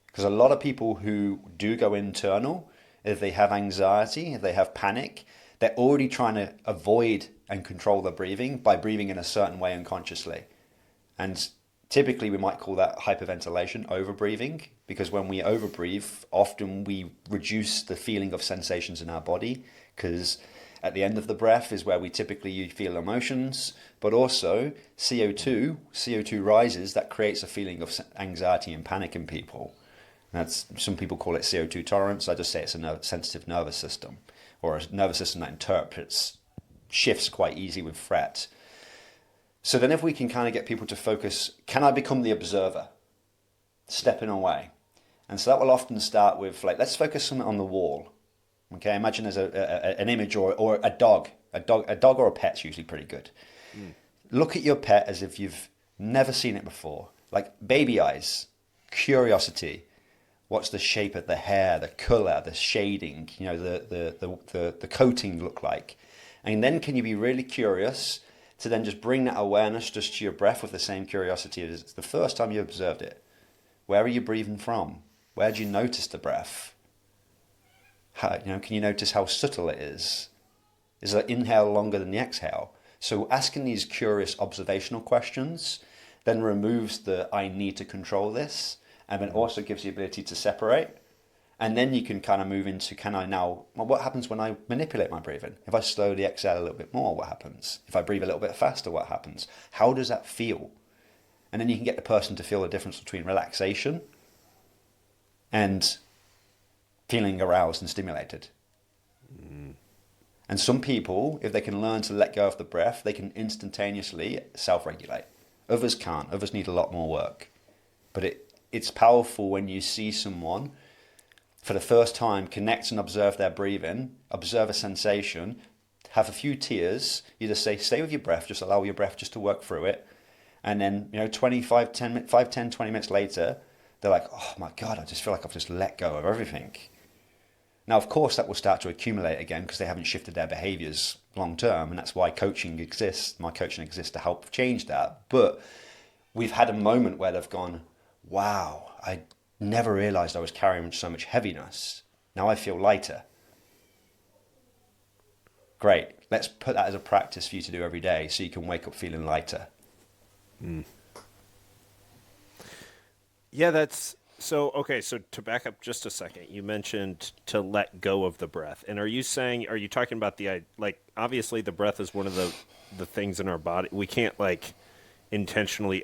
Because a lot of people who do go internal, if they have anxiety, if they have panic, they're already trying to avoid and control their breathing by breathing in a certain way unconsciously. And typically we might call that hyperventilation, overbreathing, because when we overbreathe, often we reduce the feeling of sensations in our body, because at the end of the breath is where we typically feel emotions, but also CO2 rises, that creates a feeling of anxiety and panic in people. Some people call it CO2 tolerance. I just say it's a sensitive nervous system, or a nervous system that interprets shifts quite easy with threat. So then if we can kind of get people to focus, can I become the observer? Stepping away. And so that will often start with, like, let's focus on the wall. Okay, imagine there's an image or a dog. A dog or a pet's usually pretty good. Look at your pet as if you've never seen it before. Like baby eyes, curiosity. What's the shape of the hair, the color, the shading, the coating look like? And then can you be really curious to then just bring that awareness just to your breath with the same curiosity as it's the first time you observed it? Where are you breathing from? Where do you notice the breath? Can you notice how subtle it is? Is the inhale longer than the exhale? So asking these curious observational questions then removes the I need to control this, and then also gives the ability to separate. And then you can kind of move into, what happens when I manipulate my breathing? If I slowly exhale a little bit more, what happens? If I breathe a little bit faster, what happens? How does that feel? And then you can get the person to feel the difference between relaxation and feeling aroused and stimulated. And some people, if they can learn to let go of the breath, they can instantaneously self-regulate. Others can't. Others need a lot more work. But it's powerful when you see someone for the first time connect and observe their breathing, observe a sensation, have a few tears. You just say, stay with your breath, just allow your breath just to work through it. And then, 20 minutes later, they're like, oh my God, I just feel like I've just let go of everything. Now, of course, that will start to accumulate again because they haven't shifted their behaviors long term. And that's why coaching exists. My coaching exists to help change that. But we've had a moment where they've gone, wow, I never realized I was carrying so much heaviness. Now I feel lighter. Great. Let's put that as a practice for you to do every day so you can wake up feeling lighter. Yeah, okay, so to back up just a second, you mentioned to let go of the breath. And are you talking about obviously the breath is one of the things in our body. We can't intentionally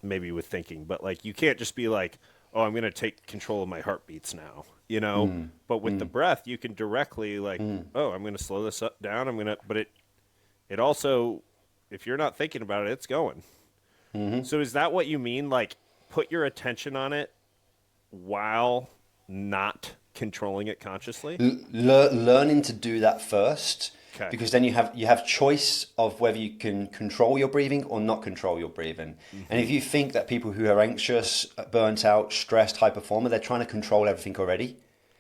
maybe with thinking, but you can't just be like, oh, I'm going to take control of my heartbeats now, But with the breath, you can directly oh, I'm going to slow this down. But it also, if you're not thinking about it, it's going. So is that what you mean? Put your attention on it while not controlling it consciously? Learning to do that first. Okay. Because then you have choice of whether you can control your breathing or not control your breathing. And if you think that people who are anxious, burnt out, stressed, high performer, they're trying to control everything already.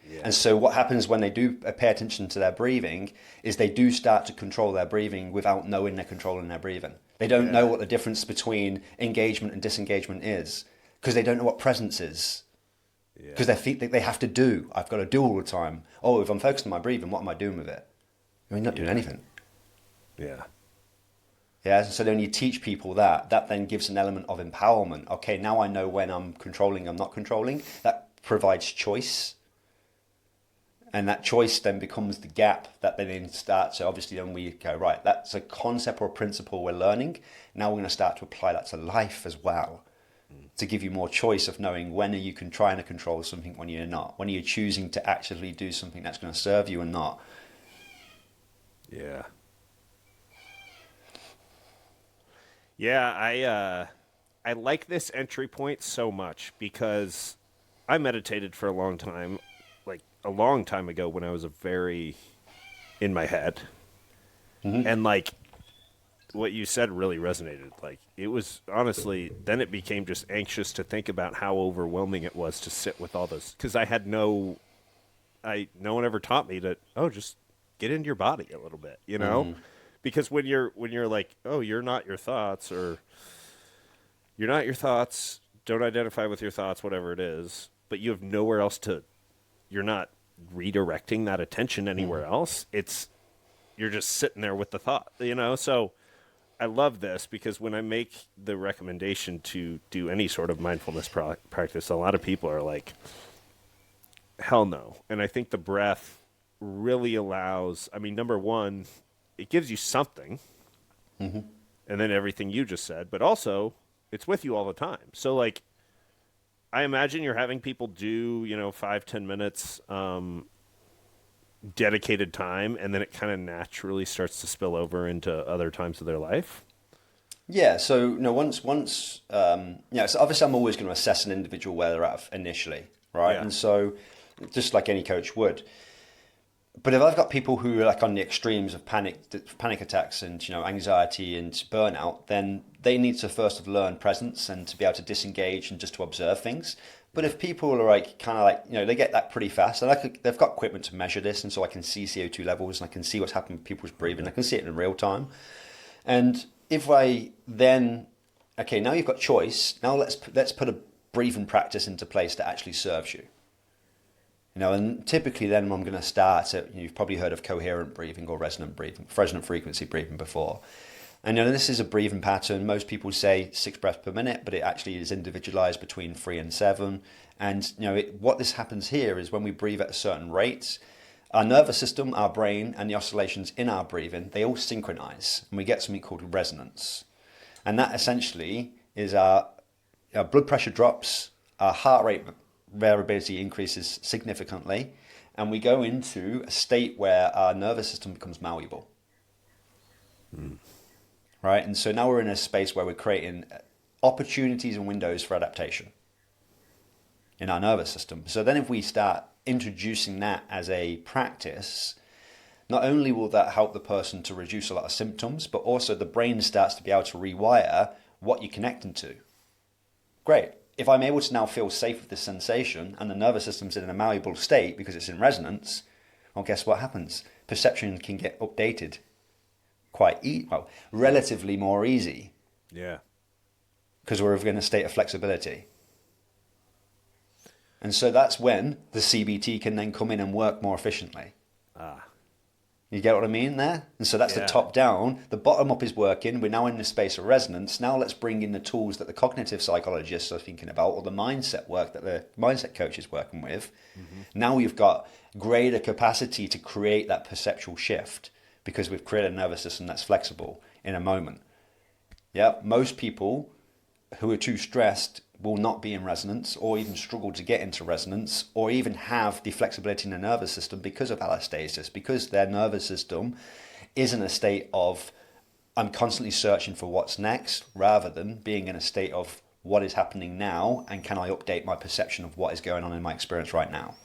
Yeah. And so what happens when they do pay attention to their breathing is they do start to control their breathing without knowing they're controlling their breathing. They don't know what the difference between engagement and disengagement is because they don't know what presence is. Because they think that they have to do. I've got to do all the time. Oh, if I'm focused on my breathing, what am I doing with it? I mean, not doing anything. Yeah. Yeah, so then you teach people that then gives an element of empowerment. Okay, now I know when I'm controlling, I'm not controlling. That provides choice. And that choice then becomes the gap that they then start. So obviously then we go, right, that's a concept or a principle we're learning. Now we're going to start to apply that to life as well. To give you more choice of knowing when are you trying to control something, when you're not. When are you choosing to actually do something that's going to serve you and not. Yeah. Yeah, I like this entry point so much because I meditated for a long time, a long time ago when I was very in my head. And what you said really resonated. It was honestly, then it became just anxious to think about how overwhelming it was to sit with all this because I had no one ever taught me to, just get into your body a little bit, because when you're like, oh, you're not your thoughts, or you're not your thoughts, don't identify with your thoughts, whatever it is, but you have nowhere else you're not redirecting that attention anywhere else. You're just sitting there with the thought, so I love this because when I make the recommendation to do any sort of mindfulness practice, a lot of people are like, hell no. And I think the breath really allows, number one, it gives you something, and then everything you just said, but also it's with you all the time. So I imagine you're having people do, 5-10 minutes, dedicated time, and then it kind of naturally starts to spill over into other times of their life. Yeah. So so obviously I'm always going to assess an individual where they're at initially. Right. Yeah. And so just like any coach would, But if I've got people who are like on the extremes of panic attacks and anxiety and burnout, then they need to first have learned presence and to be able to disengage and just to observe things. But if people are like kind of like they get that pretty fast, and they've got equipment to measure this, and so I can see CO2 levels and I can see what's happening with people's breathing. I can see it in real time. And if I then, okay, now you've got choice. Now let's put a breathing practice into place that actually serves you. And typically then I'm going to start at, you've probably heard of coherent breathing or resonant frequency breathing before. And this is a breathing pattern. Most people say 6 breaths per minute, but it actually is individualized between 3 and 7. And what this happens here is when we breathe at a certain rate, our nervous system, our brain, and the oscillations in our breathing, they all synchronize, and we get something called resonance. And that essentially is our blood pressure drops, our heart rate variability increases significantly, and we go into a state where our nervous system becomes malleable. Right? And so now we're in a space where we're creating opportunities and windows for adaptation in our nervous system. So then if we start introducing that as a practice, not only will that help the person to reduce a lot of symptoms, but also the brain starts to be able to rewire what you're connecting to. Great. If I'm able to now feel safe with this sensation and the nervous system's in a malleable state because it's in resonance, well, guess what happens? Perception can get updated relatively more easy. Yeah. Because we're in a state of flexibility. And so that's when the CBT can then come in and work more efficiently. You get what I mean there? And so that's the top down. The bottom up is working. We're now in the space of resonance. Now let's bring in the tools that the cognitive psychologists are thinking about, or the mindset work that the mindset coach is working with. Mm-hmm. Now we've got greater capacity to create that perceptual shift because we've created a nervous system that's flexible in a moment. Yeah, most people who are too stressed will not be in resonance or even struggle to get into resonance or even have the flexibility in the nervous system because of allostasis, because their nervous system is in a state of I'm constantly searching for what's next rather than being in a state of what is happening now and can I update my perception of what is going on in my experience right now.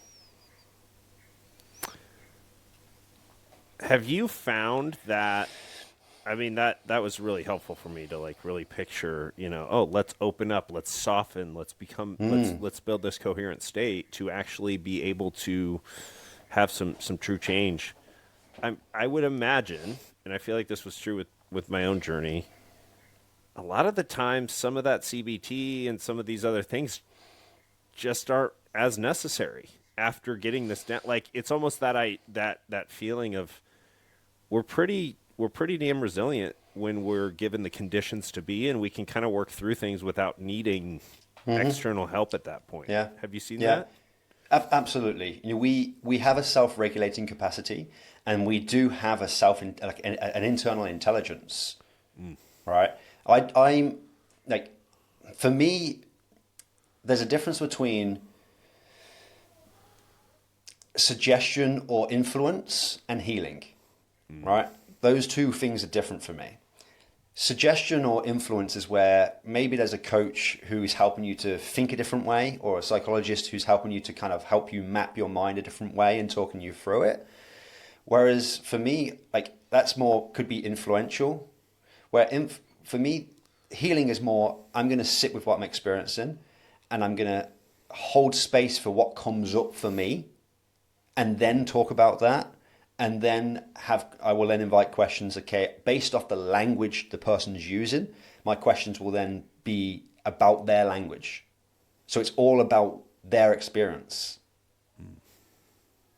Have you found that, I mean, that was really helpful for me to like really picture, let's open up, let's soften, let's become, let's build this coherent state to actually be able to have some true change. I would imagine, and I feel like this was true with my own journey, a lot of the time, some of that CBT and some of these other things just aren't as necessary after getting this down. Like it's almost that feeling of we're pretty damn resilient when we're given the conditions to be, and we can kind of work through things without needing external help at that point. Yeah. Have you seen that? Absolutely. We have a self-regulating capacity, and we do have an internal intelligence. Right? I'm like, for me, there's a difference between suggestion or influence and healing. Right? Those two things are different for me. Suggestion or influence is where maybe there's a coach who is helping you to think a different way, or a psychologist who's helping you to kind of help you map your mind a different way and talking you through it. Whereas for me, like that's more could be influential. For me, healing is more I'm going to sit with what I'm experiencing, and I'm going to hold space for what comes up for me, and then talk about that. And then I will then invite questions, okay, based off the language the person's using, my questions will then be about their language. So it's all about their experience.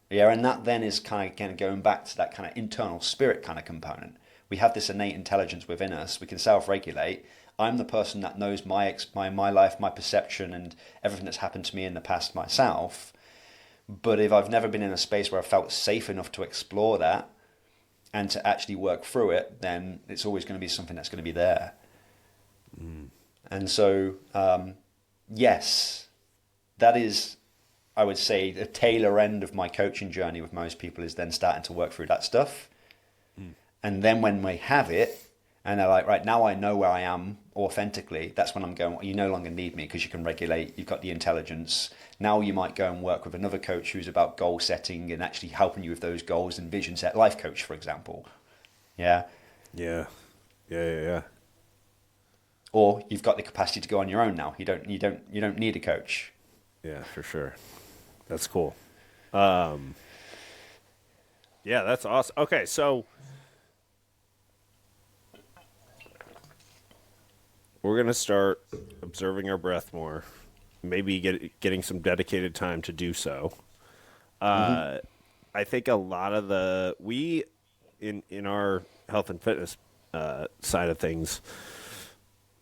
Yeah, and that then is kind of going back to that kind of internal spirit kind of component. We have this innate intelligence within us. We can self-regulate. I'm the person that knows my life, my perception, and everything that's happened to me in the past myself. But if I've never been in a space where I felt safe enough to explore that and to actually work through it, then it's always going to be something that's going to be there. And so, yes, that is, I would say, the tailor end of my coaching journey with most people is then starting to work through that stuff. And then when we have it, and they're like, right, now I know where I am, authentically, that's when I'm going, well, you no longer need me because you can regulate, you've got the intelligence. Now you might go and work with another coach who's about goal setting and actually helping you with those goals and vision set, life coach, for example. Yeah. Yeah. Yeah. Or you've got the capacity to go on your own now. You don't need a coach. Yeah, for sure. That's cool. Yeah, that's awesome. Okay, so we're going to start observing our breath more, maybe getting some dedicated time to do so. I think a lot of in our health and fitness side of things,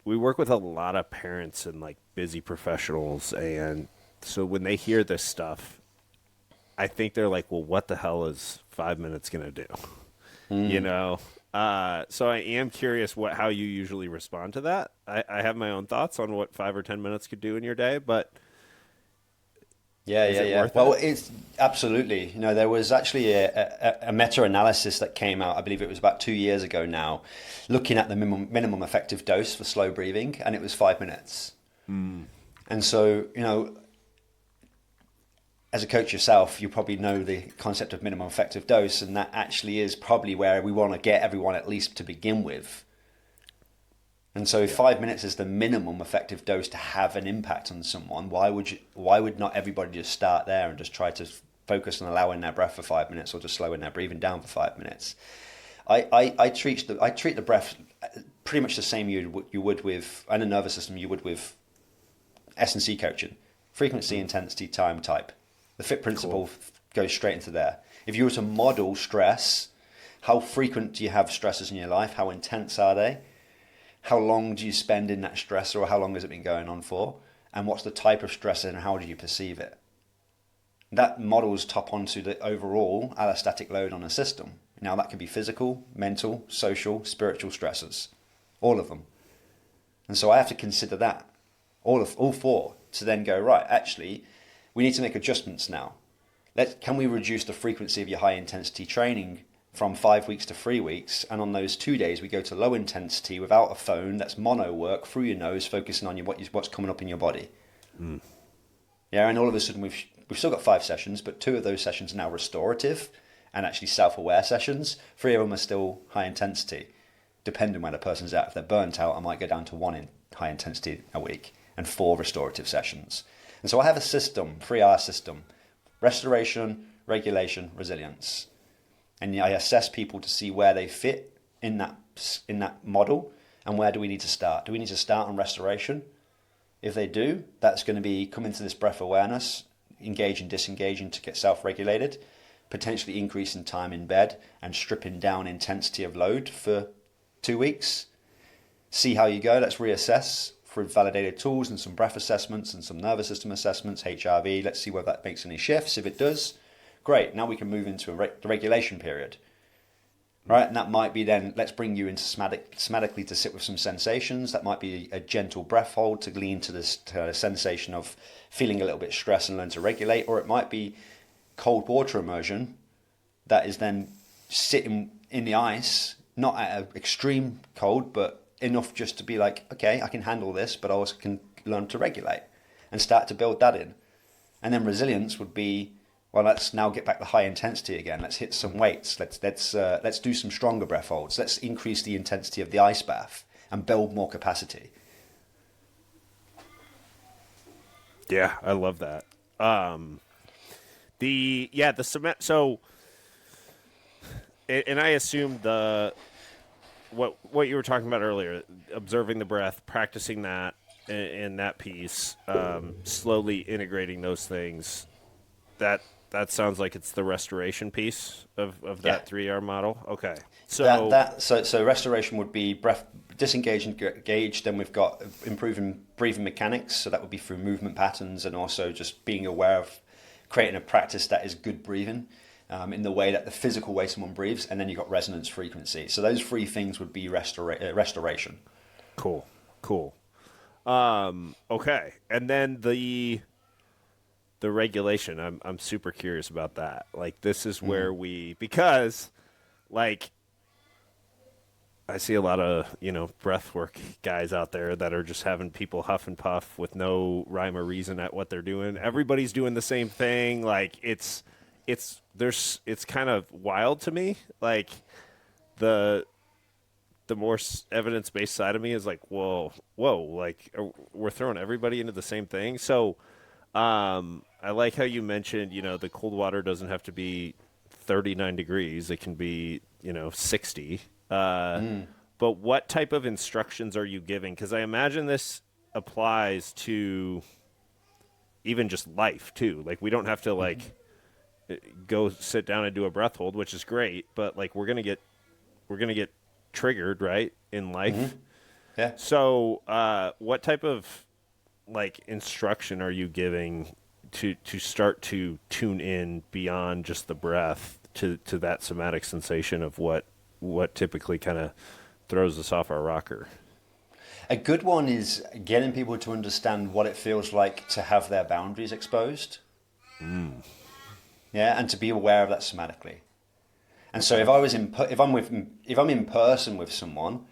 we work with a lot of parents and like busy professionals. And so when they hear this stuff, I think they're like, well, what the hell is 5 minutes going to do? You know? So I am curious how you usually respond to that. I have my own thoughts on what 5 or 10 minutes could do in your day, but yeah. Well, it's absolutely. You know, there was actually a meta-analysis that came out, I believe it was about 2 years ago now, looking at the minimum effective dose for slow breathing, and it was 5 minutes. And so, you know, as a coach yourself, you probably know the concept of minimum effective dose, and that actually is probably where we want to get everyone at least to begin with. And so 5 minutes is the minimum effective dose to have an impact on someone. Why would not everybody just start there and just try to focus on allowing their breath for 5 minutes, or just slowing their breathing down for 5 minutes? I treat the breath pretty much the same you would with, and the nervous system you would with S&C coaching. Frequency, intensity, time, type. The FIT principle goes straight into there. If you were to model stress, how frequent do you have stresses in your life? How intense are they? How long do you spend in that stress, or how long has it been going on for? And what's the type of stress and how do you perceive it? That models top onto the overall allostatic load on a system. Now that can be physical, mental, social, spiritual stresses, all of them. And so I have to consider that, all four, to then go, right, actually, we need to make adjustments now. Can we reduce the frequency of your high intensity training from 5 weeks to 3 weeks? And on those 2 days, we go to low intensity without a phone. That's mono work through your nose, focusing on what's coming up in your body. Yeah, and all of a sudden we've still got 5 sessions, but 2 of those sessions are now restorative and actually self-aware sessions. 3 of them are still high intensity, depending where the person's at. If they're burnt out, I might go down to 1 in high intensity a week and 4 restorative sessions. And so I have a system, 3R system: restoration, regulation, resilience. And I assess people to see where they fit in that model, and where do we need to start. Do we need to start on restoration? If they do, that's going to be come into this breath awareness, engaging, disengaging to get self-regulated, potentially increasing time in bed and stripping down intensity of load for 2 weeks. See how you go. Let's reassess through validated tools and some breath assessments and some nervous system assessments, HRV. Let's see whether that makes any shifts. If it does, great. Now we can move into the regulation period. Right, and that might be then, let's bring you into somatically to sit with some sensations. That might be a gentle breath hold to lean to this sensation of feeling a little bit stressed and learn to regulate. Or it might be cold water immersion that is then sitting in the ice, not at an extreme cold, but enough just to be like, okay, I can handle this, but I also can learn to regulate and start to build that in. And then resilience would be, well, let's now get back to high intensity again. Let's hit some weights. Let's do some stronger breath holds. Let's increase the intensity of the ice bath and build more capacity. Yeah, I love that. The cement. So, and I assume what you were talking about earlier, observing the breath, practicing that in that piece, slowly integrating those things. That sounds like it's the restoration piece of that 3R model. Okay. So restoration would be breath, disengage, engage. Then we've got improving breathing mechanics. So that would be through movement patterns and also just being aware of creating a practice that is good breathing in the way that the physical way someone breathes. And then you've got resonance frequency. So those 3 things would be restoration. Cool. Okay. And then the regulation, I'm super curious about that. Like, this is where because like I see a lot of, breath work guys out there that are just having people huff and puff with no rhyme or reason at what they're doing. Everybody's doing the same thing. Like it's kind of wild to me. Like the more evidence-based side of me is like, whoa, like we're throwing everybody into the same thing. So, I like how you mentioned, the cold water doesn't have to be 39 degrees. It can be, 60. But what type of instructions are you giving? Because I imagine this applies to even just life too. Like we don't have to like go sit down and do a breath hold, which is great. But like we're gonna get triggered, right, in life. Yeah. So, what type of like instruction are you giving to start to tune in beyond just the breath to that somatic sensation of what typically kind of throws us off our rocker? A good one is getting people to understand what it feels like to have their boundaries exposed. Yeah, and to be aware of that somatically. And so if I'm in person with someone,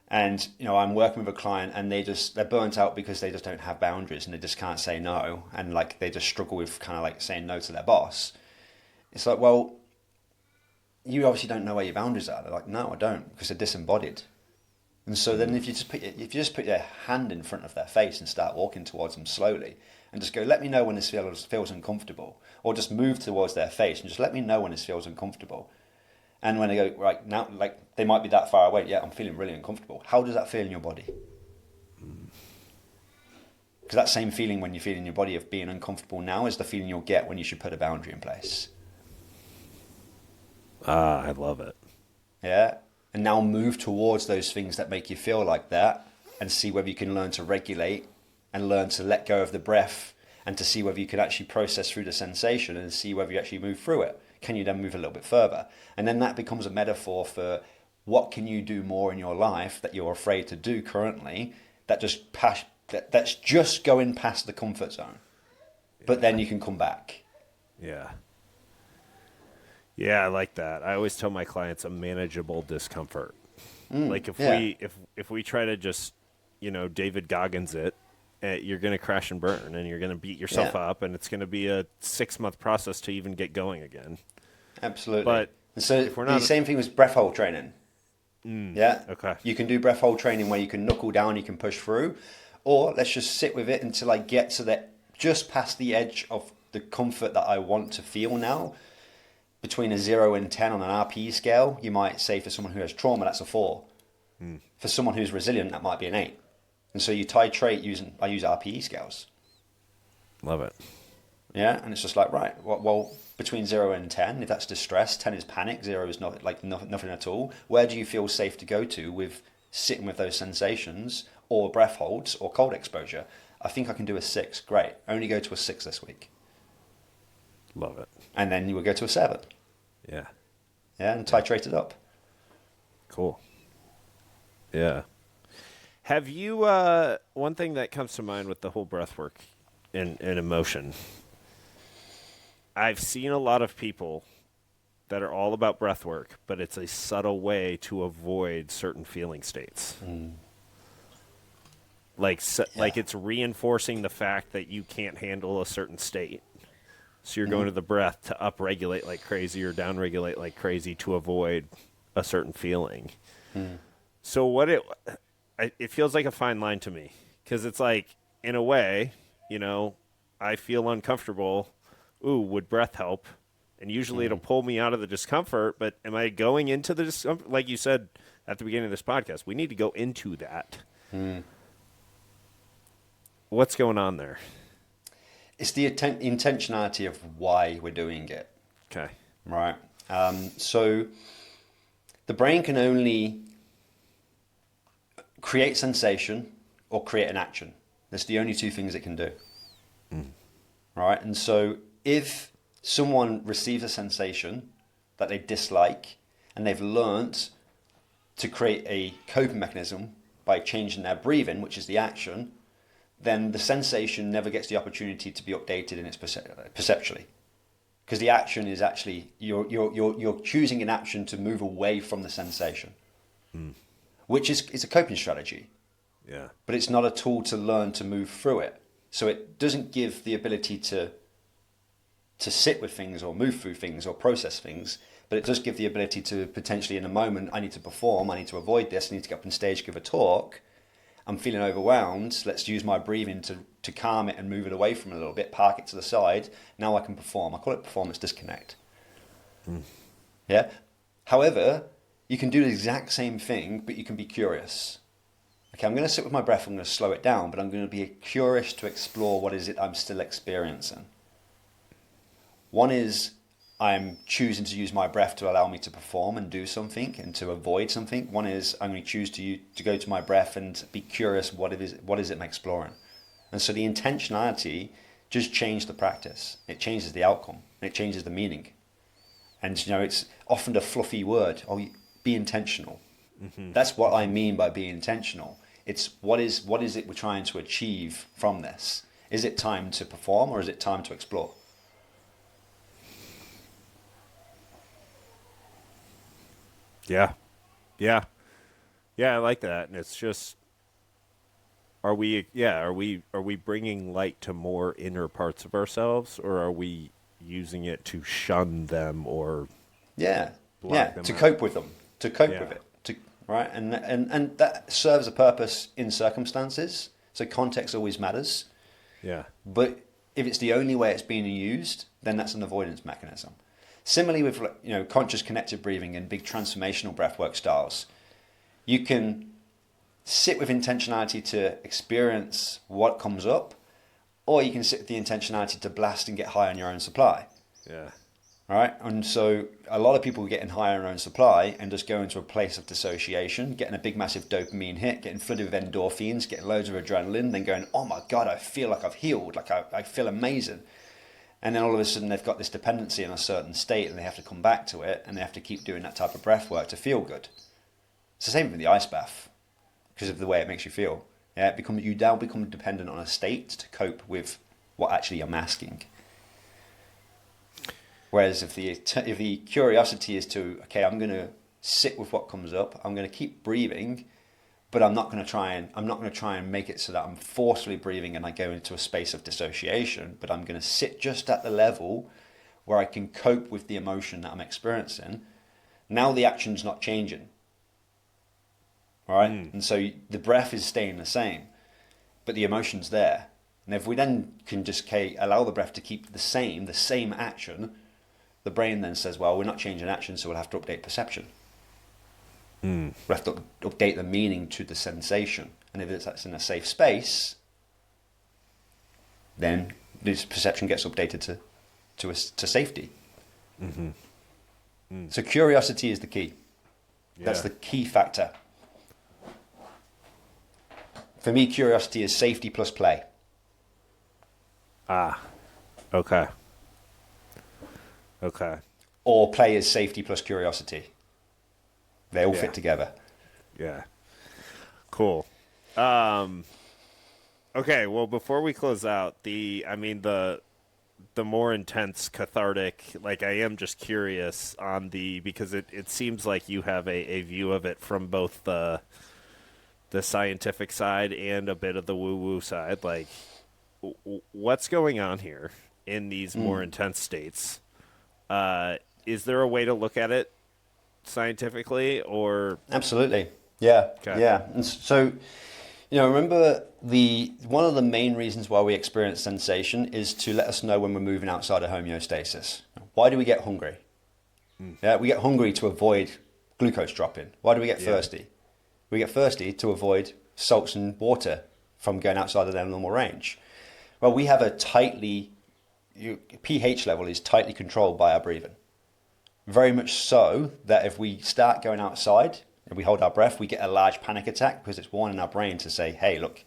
and I'm working with a client, and they're burnt out because they just don't have boundaries and they just can't say no, and like they just struggle with kind of like saying no to their boss. It's like, well, you obviously don't know where your boundaries are. They're like, no, I don't, because they're disembodied. And so then if you just put your hand in front of their face and start walking towards them slowly, and just go, let me know when this feels uncomfortable, or just move towards their face and just let me know when this feels uncomfortable. And when they go, right now, like they might be that far away, yeah, I'm feeling really uncomfortable. How does that feel in your body? Because that same feeling when you feel in your body of being uncomfortable now is the feeling you'll get when you should put a boundary in place. I love it. Yeah. And now move towards those things that make you feel like that, and see whether you can learn to regulate and learn to let go of the breath, and to see whether you can actually process through the sensation and see whether you actually move through it. Can you then move a little bit further? And then that becomes a metaphor for what can you do more in your life that you're afraid to do currently, that's just going past the comfort zone. But then you can come back. Yeah. Yeah, I like that. I always tell my clients a manageable discomfort. Like if we try to just, David Goggins it, you're going to crash and burn, and you're going to beat yourself up, and it's going to be a 6-month process to even get going again. Absolutely. But and so if we're not, the same thing with breath hold training. Yeah. Okay. You can do breath hold training where you can knuckle down, you can push through, or let's just sit with it until I get to that just past the edge of the comfort that I want to feel now. Between a 0 and 10 on an RPE scale, you might say for someone who has trauma, that's a 4. For someone who's resilient, that might be an 8. And so you titrate I use RPE scales. Love it. Yeah, and it's just like, right, well, between 0 and 10, if that's distress, 10 is panic, 0 is not like nothing at all. Where do you feel safe to go to with sitting with those sensations, or breath holds, or cold exposure? I think I can do a 6. Great. Only go to a 6 this week. Love it. And then you will go to a 7. Yeah. Yeah, and titrate it up. Cool. Yeah. Have you, one thing that comes to mind with the whole breath work and emotion, I've seen a lot of people that are all about breath work, but it's a subtle way to avoid certain feeling states. Like it's reinforcing the fact that you can't handle a certain state. So you're going to the breath to upregulate like crazy or downregulate like crazy to avoid a certain feeling. So it feels like a fine line to me, because it's like, in a way, I feel uncomfortable. Ooh, would breath help? And usually it'll pull me out of the discomfort, but am I going into the discomfort? Like you said at the beginning of this podcast, we need to go into that. What's going on there? It's the intentionality of why we're doing it. Okay. Right. So the brain can only create sensation or create an action. That's the only two things it can do. Right. And so if someone receives a sensation that they dislike, and they've learnt to create a coping mechanism by changing their breathing, which is the action, then the sensation never gets the opportunity to be updated in its perceptually, because the action is actually you're choosing an action to move away from the sensation. which is a coping strategy. Yeah. But it's not a tool to learn to move through it. So it doesn't give the ability to sit with things or move through things or process things, but it does give the ability to potentially in a moment, I need to perform, I need to avoid this, I need to get up on stage, give a talk, I'm feeling overwhelmed, let's use my breathing to calm it and move it away from it a little bit, park it to the side, now I can perform. I call it performance disconnect. Yeah. However, you can do the exact same thing, but you can be curious. Okay, I'm going to sit with my breath, I'm going to slow it down, but I'm going to be curious to explore what is it I'm still experiencing. One is I'm choosing to use my breath to allow me to perform and do something and to avoid something. One is I'm going to choose to go to my breath and be curious what is it I'm exploring. And so the intentionality just changed the practice. It changes the outcome and it changes the meaning. And it's often a fluffy word. Oh, be intentional. Mm-hmm. That's what I mean by being intentional. It's what is it we're trying to achieve from this? Is it time to perform or is it time to explore? Yeah. I like that. And it's just, are we bringing light to more inner parts of ourselves, or are we using it to shun them or them out? Cope with them, with it, right? And that serves a purpose in circumstances. So context always matters. Yeah. But if it's the only way it's being used, then that's an avoidance mechanism. Similarly with conscious connected breathing and big transformational breathwork styles, you can sit with intentionality to experience what comes up, or you can sit with the intentionality to blast and get high on your own supply. Yeah. All right. And so a lot of people getting high on their own supply and just go into a place of dissociation, getting a big massive dopamine hit, getting flooded with endorphins, getting loads of adrenaline, then going, oh my God, I feel like I've healed, like I feel amazing. And then all of a sudden they've got this dependency in a certain state and they have to come back to it and they have to keep doing that type of breath work to feel good. It's the same with the ice bath because of the way it makes you feel. Yeah, you now become dependent on a state to cope with what actually you're masking. Whereas if the curiosity is to, okay, I'm going to sit with what comes up, I'm going to keep breathing, but I'm not going to try and make it so that I'm forcefully breathing and I go into a space of dissociation, but I'm going to sit just at the level where I can cope with the emotion that I'm experiencing. Now the action's not changing. All right? And so the breath is staying the same, but the emotion's there. And if we then can just allow the breath to keep the same action, the brain then says, well, we're not changing action, so we'll have to update perception. We'll have to update the meaning to the sensation. And if that's in a safe space, then this perception gets updated to safety. Mm-hmm. So curiosity is the key. Yeah. That's the key factor. For me, curiosity is safety plus play. Okay. Or play is safety plus curiosity. They all fit together. Yeah. Cool. Okay, well, before we close out, the more intense cathartic, like, I am just curious on because it seems like you have a view of it from both the scientific side and a bit of the woo-woo side. Like, what's going on here in these more intense states? Is there a way to look at it scientifically, or? Absolutely. Yeah. Okay. Yeah. And so, remember one of the main reasons why we experience sensation is to let us know when we're moving outside of homeostasis. Why do we get hungry? Yeah, we get hungry to avoid glucose dropping. Why do we get thirsty? We get thirsty to avoid salts and water from going outside of their normal range. Well, we have pH level is tightly controlled by our breathing. Very much so that if we start going outside and we hold our breath, we get a large panic attack because it's warning our brain to say, hey, look,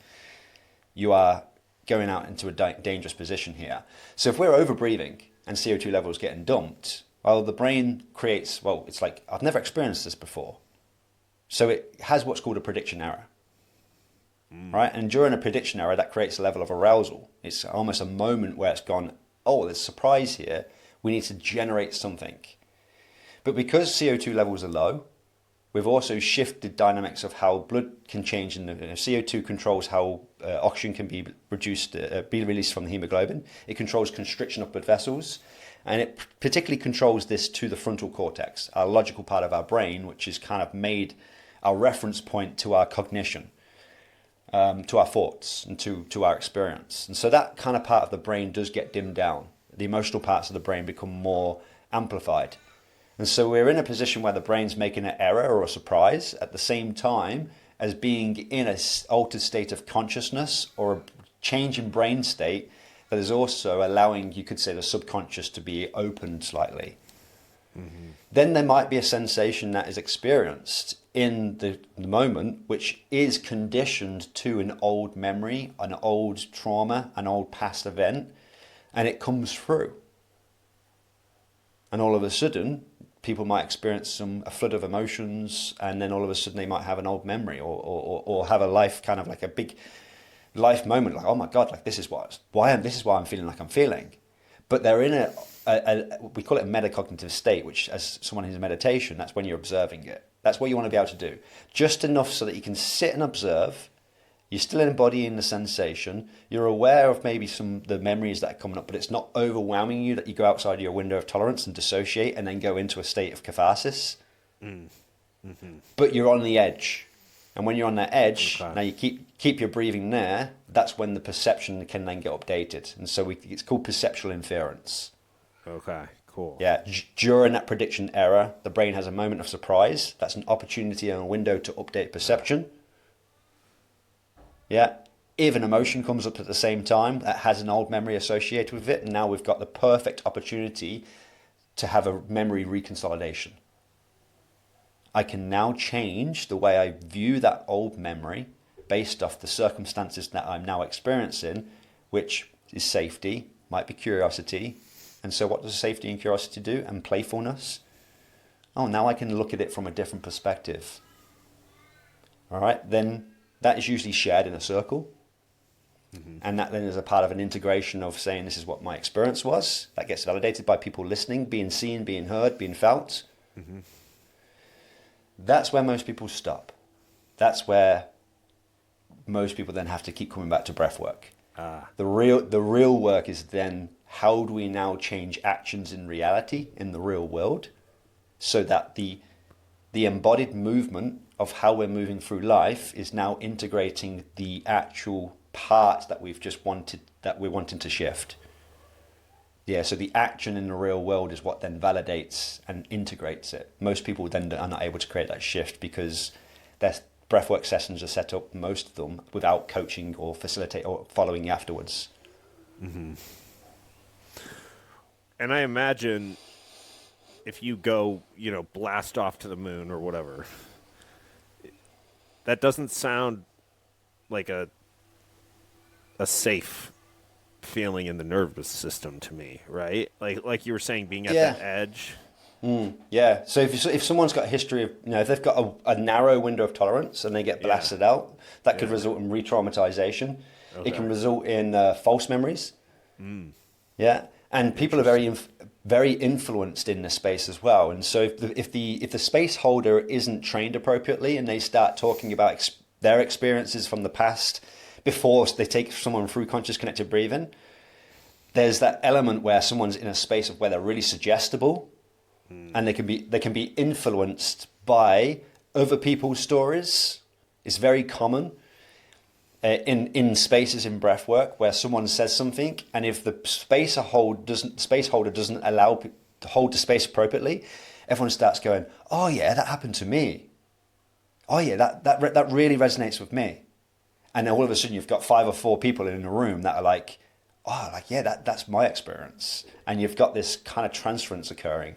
you are going out into a dangerous position here. So if we're over breathing and CO2 levels getting dumped, well, the brain creates, it's like, I've never experienced this before. So it has what's called a prediction error. Right? And during a prediction error, that creates a level of arousal. It's almost a moment where it's gone, oh, there's a surprise here. We need to generate something. But because CO2 levels are low, we've also shifted dynamics of how blood can change, and CO2 controls how oxygen can be be released from the hemoglobin. It controls constriction of blood vessels, and it particularly controls this to the frontal cortex, our logical part of our brain, which is kind of made our reference point to our cognition, to our thoughts, and to our experience. And so that kind of part of the brain does get dimmed down. The emotional parts of the brain become more amplified. And so we're in a position where the brain's making an error or a surprise at the same time as being in an altered state of consciousness or a change in brain state that is also allowing, you could say, the subconscious to be opened slightly. Mm-hmm. Then there might be a sensation that is experienced in the moment, which is conditioned to an old memory, an old trauma, an old past event, and it comes through. And all of a sudden, people might experience a flood of emotions, and then all of a sudden they might have an old memory or have a life, kind of like a big life moment, like, oh my God, like this is why I'm feeling like I'm feeling. But they're in we call it a metacognitive state, which, as someone who's in meditation, that's when you're observing it. That's what you want to be able to do. Just enough so that you can sit and observe. You're still embodying the sensation. You're aware of maybe the memories that are coming up, but it's not overwhelming you that you go outside of your window of tolerance and dissociate and then go into a state of catharsis. Mm-hmm. But you're on the edge. And when you're on that edge, now you keep your breathing there, that's when the perception can then get updated. And so it's called perceptual inference. Okay, cool. Yeah, during that prediction error, the brain has a moment of surprise. That's an opportunity and a window to update perception. Yeah, if an emotion comes up at the same time that has an old memory associated with it, and now we've got the perfect opportunity to have a memory reconsolidation. I can now change the way I view that old memory based off the circumstances that I'm now experiencing, which is safety, might be curiosity. And so what does safety and curiosity do? And playfulness. Oh, now I can look at it from a different perspective. All right, then that is usually shared in a circle. Mm-hmm. And that then is a part of an integration of saying, this is what my experience was. That gets validated by people listening, being seen, being heard, being felt. Mm-hmm. That's where most people stop. That's where most people then have to keep coming back to breath work. The real work is then, how do we now change actions in reality, in the real world, so that the embodied movement of how we're moving through life is now integrating the actual part that we're wanting to shift. Yeah, so the action in the real world is what then validates and integrates it. Most people then are not able to create that shift because their breathwork sessions are set up, most of them, without coaching or facilitate or following afterwards. Mm-hmm. And I imagine if you go, blast off to the moon or whatever, that doesn't sound like a safe feeling in the nervous system to me, right? Like you were saying, being at that edge. Yeah. So if someone's got a history of, if they've got a narrow window of tolerance and they get blasted out, that could result in re-traumatization. Okay. It can result in false memories. Yeah. And people are very influenced in this space as well. And so if the space holder isn't trained appropriately and they start talking about their experiences from the past before they take someone through conscious connected breathing, there's that element where someone's in a space of where they're really suggestible, and they can be influenced by other people's stories. It's very common in spaces in breath work where someone says something, and if the space holder doesn't allow to hold the space appropriately, everyone starts going, "Oh yeah, that happened to me. Oh yeah, that really resonates with me." And then all of a sudden you've got 5 or 4 people in a room that are like, "Oh, like yeah, that's my experience," and you've got this kind of transference occurring.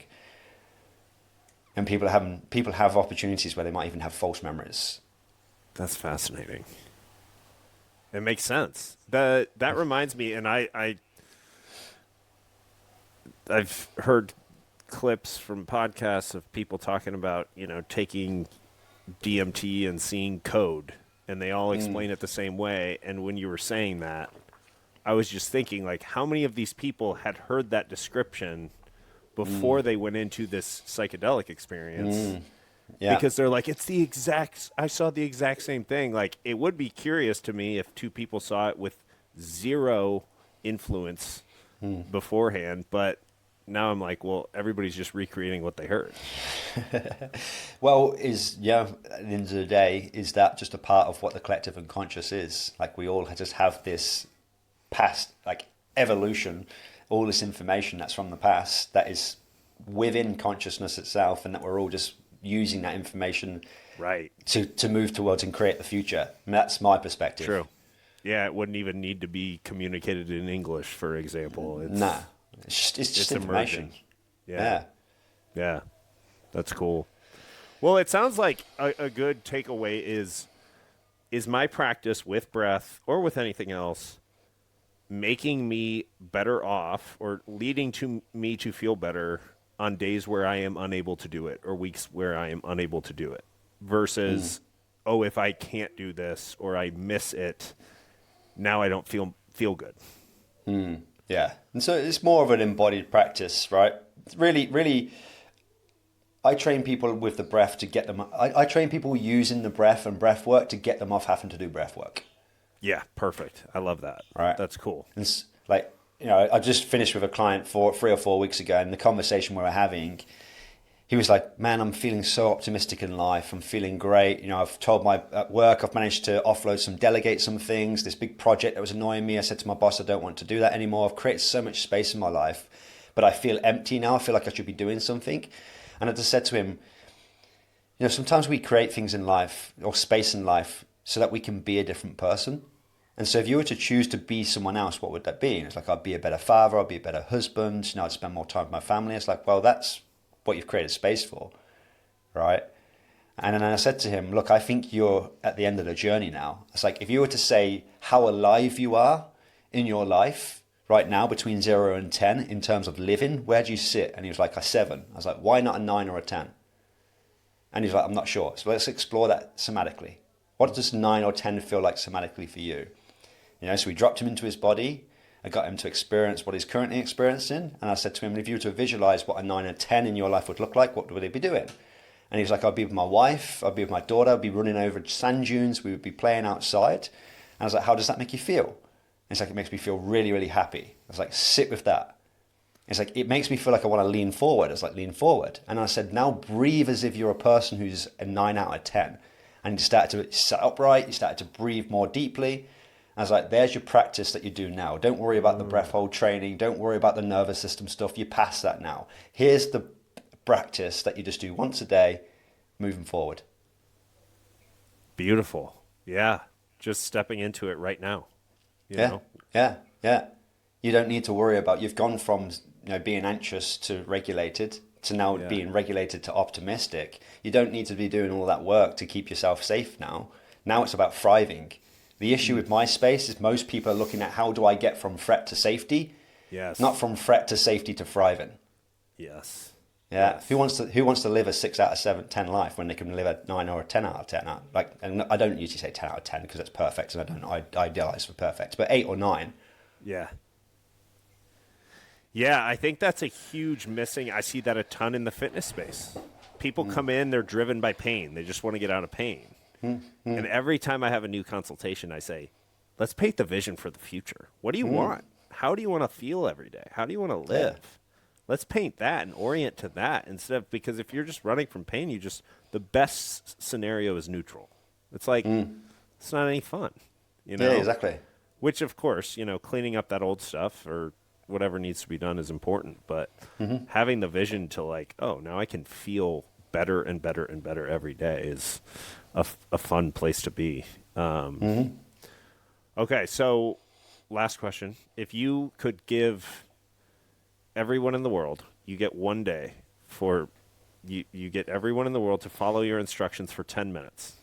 And people have opportunities where they might even have false memories. That's fascinating. It makes sense. That reminds me, and I've heard clips from podcasts of people talking about, taking DMT and seeing code, and they all explain it the same way. And when you were saying that, I was just thinking, like, how many of these people had heard that description before they went into this psychedelic experience Yeah. because they're like, I saw the exact same thing. Like, it would be curious to me if two people saw it with zero influence beforehand, but now I'm like, well, everybody's just recreating what they heard. Well, at the end of the day, is that just a part of what the collective unconscious is? Like we all just have this past, like evolution, all this information that's from the past that is within consciousness itself, and that we're all just using that information Right. to move towards and create the future. And that's my perspective. True. Yeah, it wouldn't even need to be communicated in English, for example. Nah, it's just information. Emerging. Yeah. Yeah. That's cool. Well, it sounds like a good takeaway is my practice with breath or with anything else making me better off or leading to me to feel better on days where I am unable to do it or weeks where I am unable to do it versus, oh, if I can't do this or I miss it, now I don't feel good. Yeah. And so it's more of an embodied practice, right? Really, I train people with the breath to get them. I train people using the breath and breath work to get them off having to do breath work. Yeah, perfect. I love that. Right. That's cool. And it's like, I just finished with a client 3 or 4 weeks ago, and the conversation we were having, he was like, man, I'm feeling so optimistic in life. I'm feeling great. I've told at work, I've managed to delegate some things. This big project that was annoying me, I said to my boss, I don't want to do that anymore. I've created so much space in my life, but I feel empty now. I feel like I should be doing something. And I just said to him, sometimes we create things in life or space in life so that we can be a different person. And so if you were to choose to be someone else, what would that be? And it's like, I'd be a better father, I'd be a better husband, I'd spend more time with my family. It's like, well, that's what you've created space for, right? And then I said to him, look, I think you're at the end of the journey now. It's like, if you were to say how alive you are in your life right now between 0 and 10 in terms of living, where do you sit? And he was like, a 7. I was like, why not a 9 or a 10? And he's like, I'm not sure. So let's explore that somatically. What does 9 or 10 feel like somatically for you? So we dropped him into his body. I got him to experience what he's currently experiencing. And I said to him, if you were to visualize what a 9 or 10 in your life would look like, what would he be doing? And he's like, I'd be with my wife, I'd be with my daughter, I'd be running over sand dunes, we would be playing outside. And I was like, how does that make you feel? And he's like, it makes me feel really, really happy. I was like, sit with that. It's like, it makes me feel like I want to lean forward. I was like, lean forward. And I said, now breathe as if you're a person who's a 9 out of 10. And you started to sit upright, you started to breathe more deeply. I was like, there's your practice that you do now. Don't worry about the breath hold training. Don't worry about the nervous system stuff. You're past that now. Here's the practice that you just do once a day, moving forward. Beautiful. Yeah. Just stepping into it right now. You know? Yeah. You don't need to worry about, you've gone from being anxious to regulated to now being regulated to optimistic. You don't need to be doing all that work to keep yourself safe now. Now it's about thriving. The issue with my space is most people are looking at how do I get from threat to safety? Yes. Not from threat to safety to thriving. Yes. Yeah. Yes. Who wants to live a 6 out of 10 life when they can live a 9 or a 10 out of 10? And I don't usually say 10 out of 10 because it's perfect, and I idealize for perfect. But 8 or 9. Yeah. Yeah, I think that's a huge missing. I see that a ton in the fitness space. People come in, they're driven by pain. They just want to get out of pain. And every time I have a new consultation, I say, let's paint the vision for the future. What do you want? How do you want to feel every day? How do you want to live? Yeah. Let's paint that and orient to that because if you're just running from pain, the best scenario is neutral. It's like, it's not any fun, Yeah, exactly. Which, of course, cleaning up that old stuff or whatever needs to be done is important. But having the vision to like, oh, now I can feel better and better and better every day is a fun place to be. Okay, so last question. If you could give everyone in the world, you get one day you get everyone in the world to follow your instructions for 10 minutes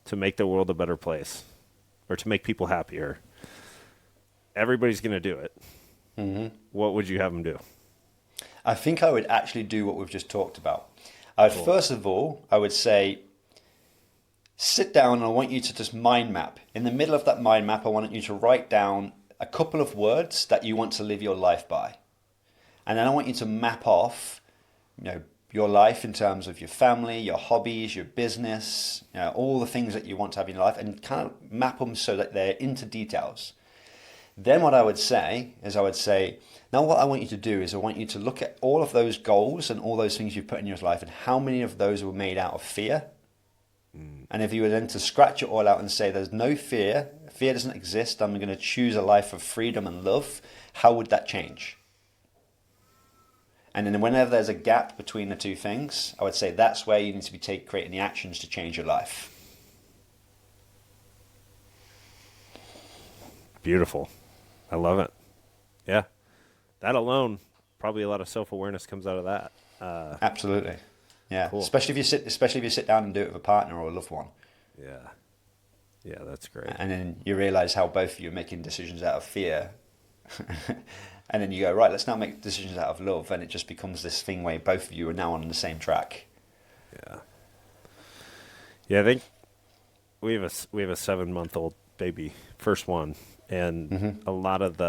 to make the world a better place or to make people happier. Everybody's going to do it. What would you have them do? I think I would actually do what we've just talked about. First of all, I would say, sit down and I want you to just mind map. In the middle of that mind map, I want you to write down a couple of words that you want to live your life by. And then I want you to map off, your life in terms of your family, your hobbies, your business, all the things that you want to have in your life, and kind of map them so that they're into details. Then what I would say is now what I want you to do is I want you to look at all of those goals and all those things you've put in your life and how many of those were made out of fear. And if you were then to scratch it all out and say there's no fear doesn't exist, I'm going to choose a life of freedom and love, how would that change? And then whenever there's a gap between the two things, I would say that's where you need to be creating the actions to change your life. Beautiful. I love it. Yeah. That alone, probably a lot of self-awareness comes out of that. Absolutely. Yeah. Cool. Especially if you sit down and do it with a partner or a loved one. Yeah. Yeah, that's great. And then you realize how both of you are making decisions out of fear. And then you go, right, let's now make decisions out of love. And it just becomes this thing where both of you are now on the same track. Yeah. Yeah, I think we have a 7-month-old baby, first one. And a lot of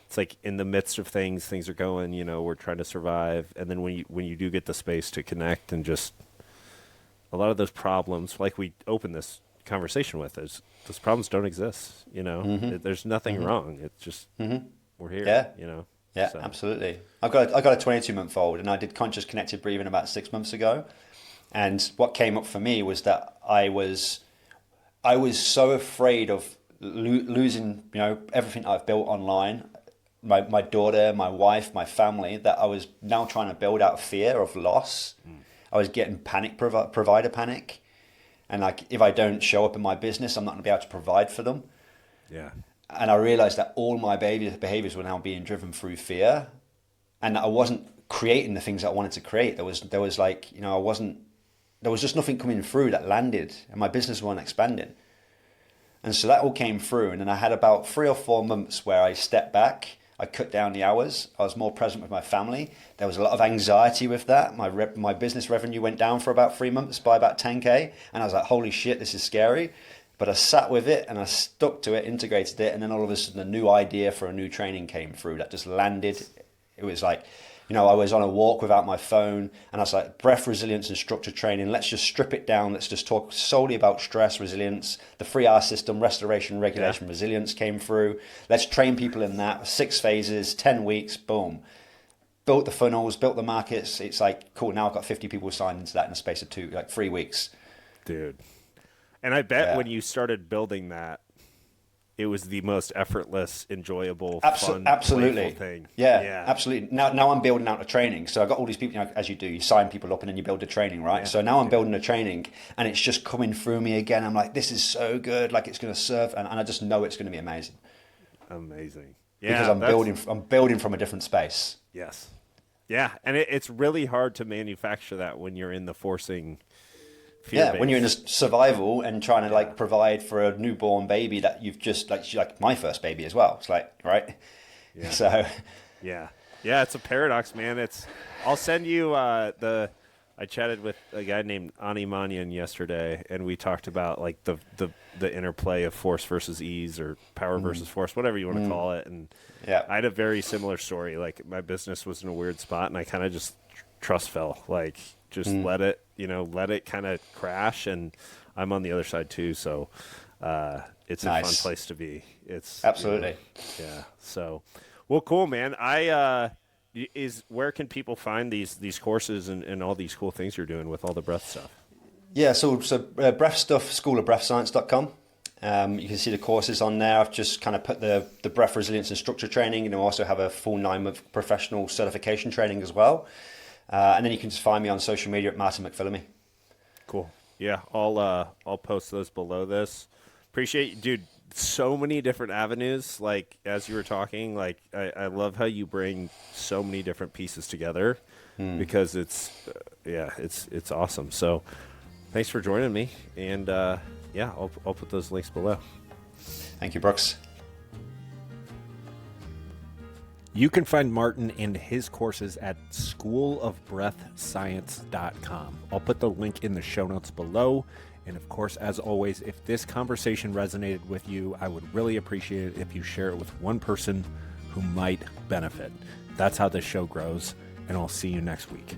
it's like in the midst of things are going, we're trying to survive. And then when you do get the space to connect and just a lot of those problems, like we opened this conversation with, those problems don't exist, there's nothing wrong. It's just, we're here, Yeah, so. Absolutely. I've got a 22-month-old, and I did conscious connected breathing about 6 months ago. And what came up for me was that I was so afraid of losing, everything I've built online, my daughter, my wife, my family, that I was now trying to build out of fear of loss. I was getting provider panic. And like, if I don't show up in my business, I'm not going to be able to provide for them. Yeah. And I realized that all my behaviors were now being driven through fear, and I wasn't creating the things that I wanted to create. There was just nothing coming through that landed, and my business wasn't expanding. And so that all came through. And then I had about 3 or 4 months where I stepped back. I cut down the hours. I was more present with my family. There was a lot of anxiety with that. My business revenue went down for about 3 months by about 10K. And I was like, holy shit, this is scary. But I sat with it and I stuck to it, integrated it. And then all of a sudden a new idea for a new training came through that just landed. It was like, I was on a walk without my phone, and I was like, breath resilience and structured training. Let's just strip it down. Let's just talk solely about stress resilience. The 3R system, restoration, regulation, resilience came through. Let's train people in that. 6 phases, 10 weeks, boom. Built the funnels, built the markets. It's like, cool, now I've got 50 people signed into that in the space of 3 weeks. Dude. And I bet when you started building that, it was the most effortless, enjoyable, fun, playful thing. Yeah, absolutely. Now I'm building out a training. So I've got all these people, as you do, you sign people up and then you build a training, right? Yeah. So now I'm building a training and it's just coming through me again. I'm like, this is so good. Like, it's going to serve. And I just know it's going to be amazing. Amazing. Yeah. Because I'm building from a different space. Yes. Yeah. And it's really hard to manufacture that when you're in the forcing fear-based. When you're in a survival and trying to provide for a newborn baby that you've just like my first baby as well. It's like, right? Yeah. So yeah, it's a paradox, man. I'll send you I chatted with a guy named Ani Manyan yesterday, and we talked about like the interplay of force versus ease, or power versus force, whatever you want to call it. And I had a very similar story. Like, my business was in a weird spot, and I kind of just trust fell. Like, just let it kind of crash, and I'm on the other side too. So it's a fun place to be. It's absolutely. Yeah. So, well, cool, man. Where can people find these courses and all these cool things you're doing with all the breath stuff? Yeah. So breath stuff, schoolofbreathscience.com. You can see the courses on there. I've just kind of put the breath resilience and structure training, and I also have a full 9-month professional certification training as well. And then you can just find me on social media at Martin McPhilimey. Cool. Yeah, I'll post those below this. Appreciate you, dude. So many different avenues. Like, as you were talking, like I love how you bring so many different pieces together, because it's awesome. So, thanks for joining me. And I'll put those links below. Thank you, Brooks. You can find Martin and his courses at schoolofbreathscience.com. I'll put the link in the show notes below. And of course, as always, if this conversation resonated with you, I would really appreciate it if you share it with one person who might benefit. That's how this show grows, and I'll see you next week.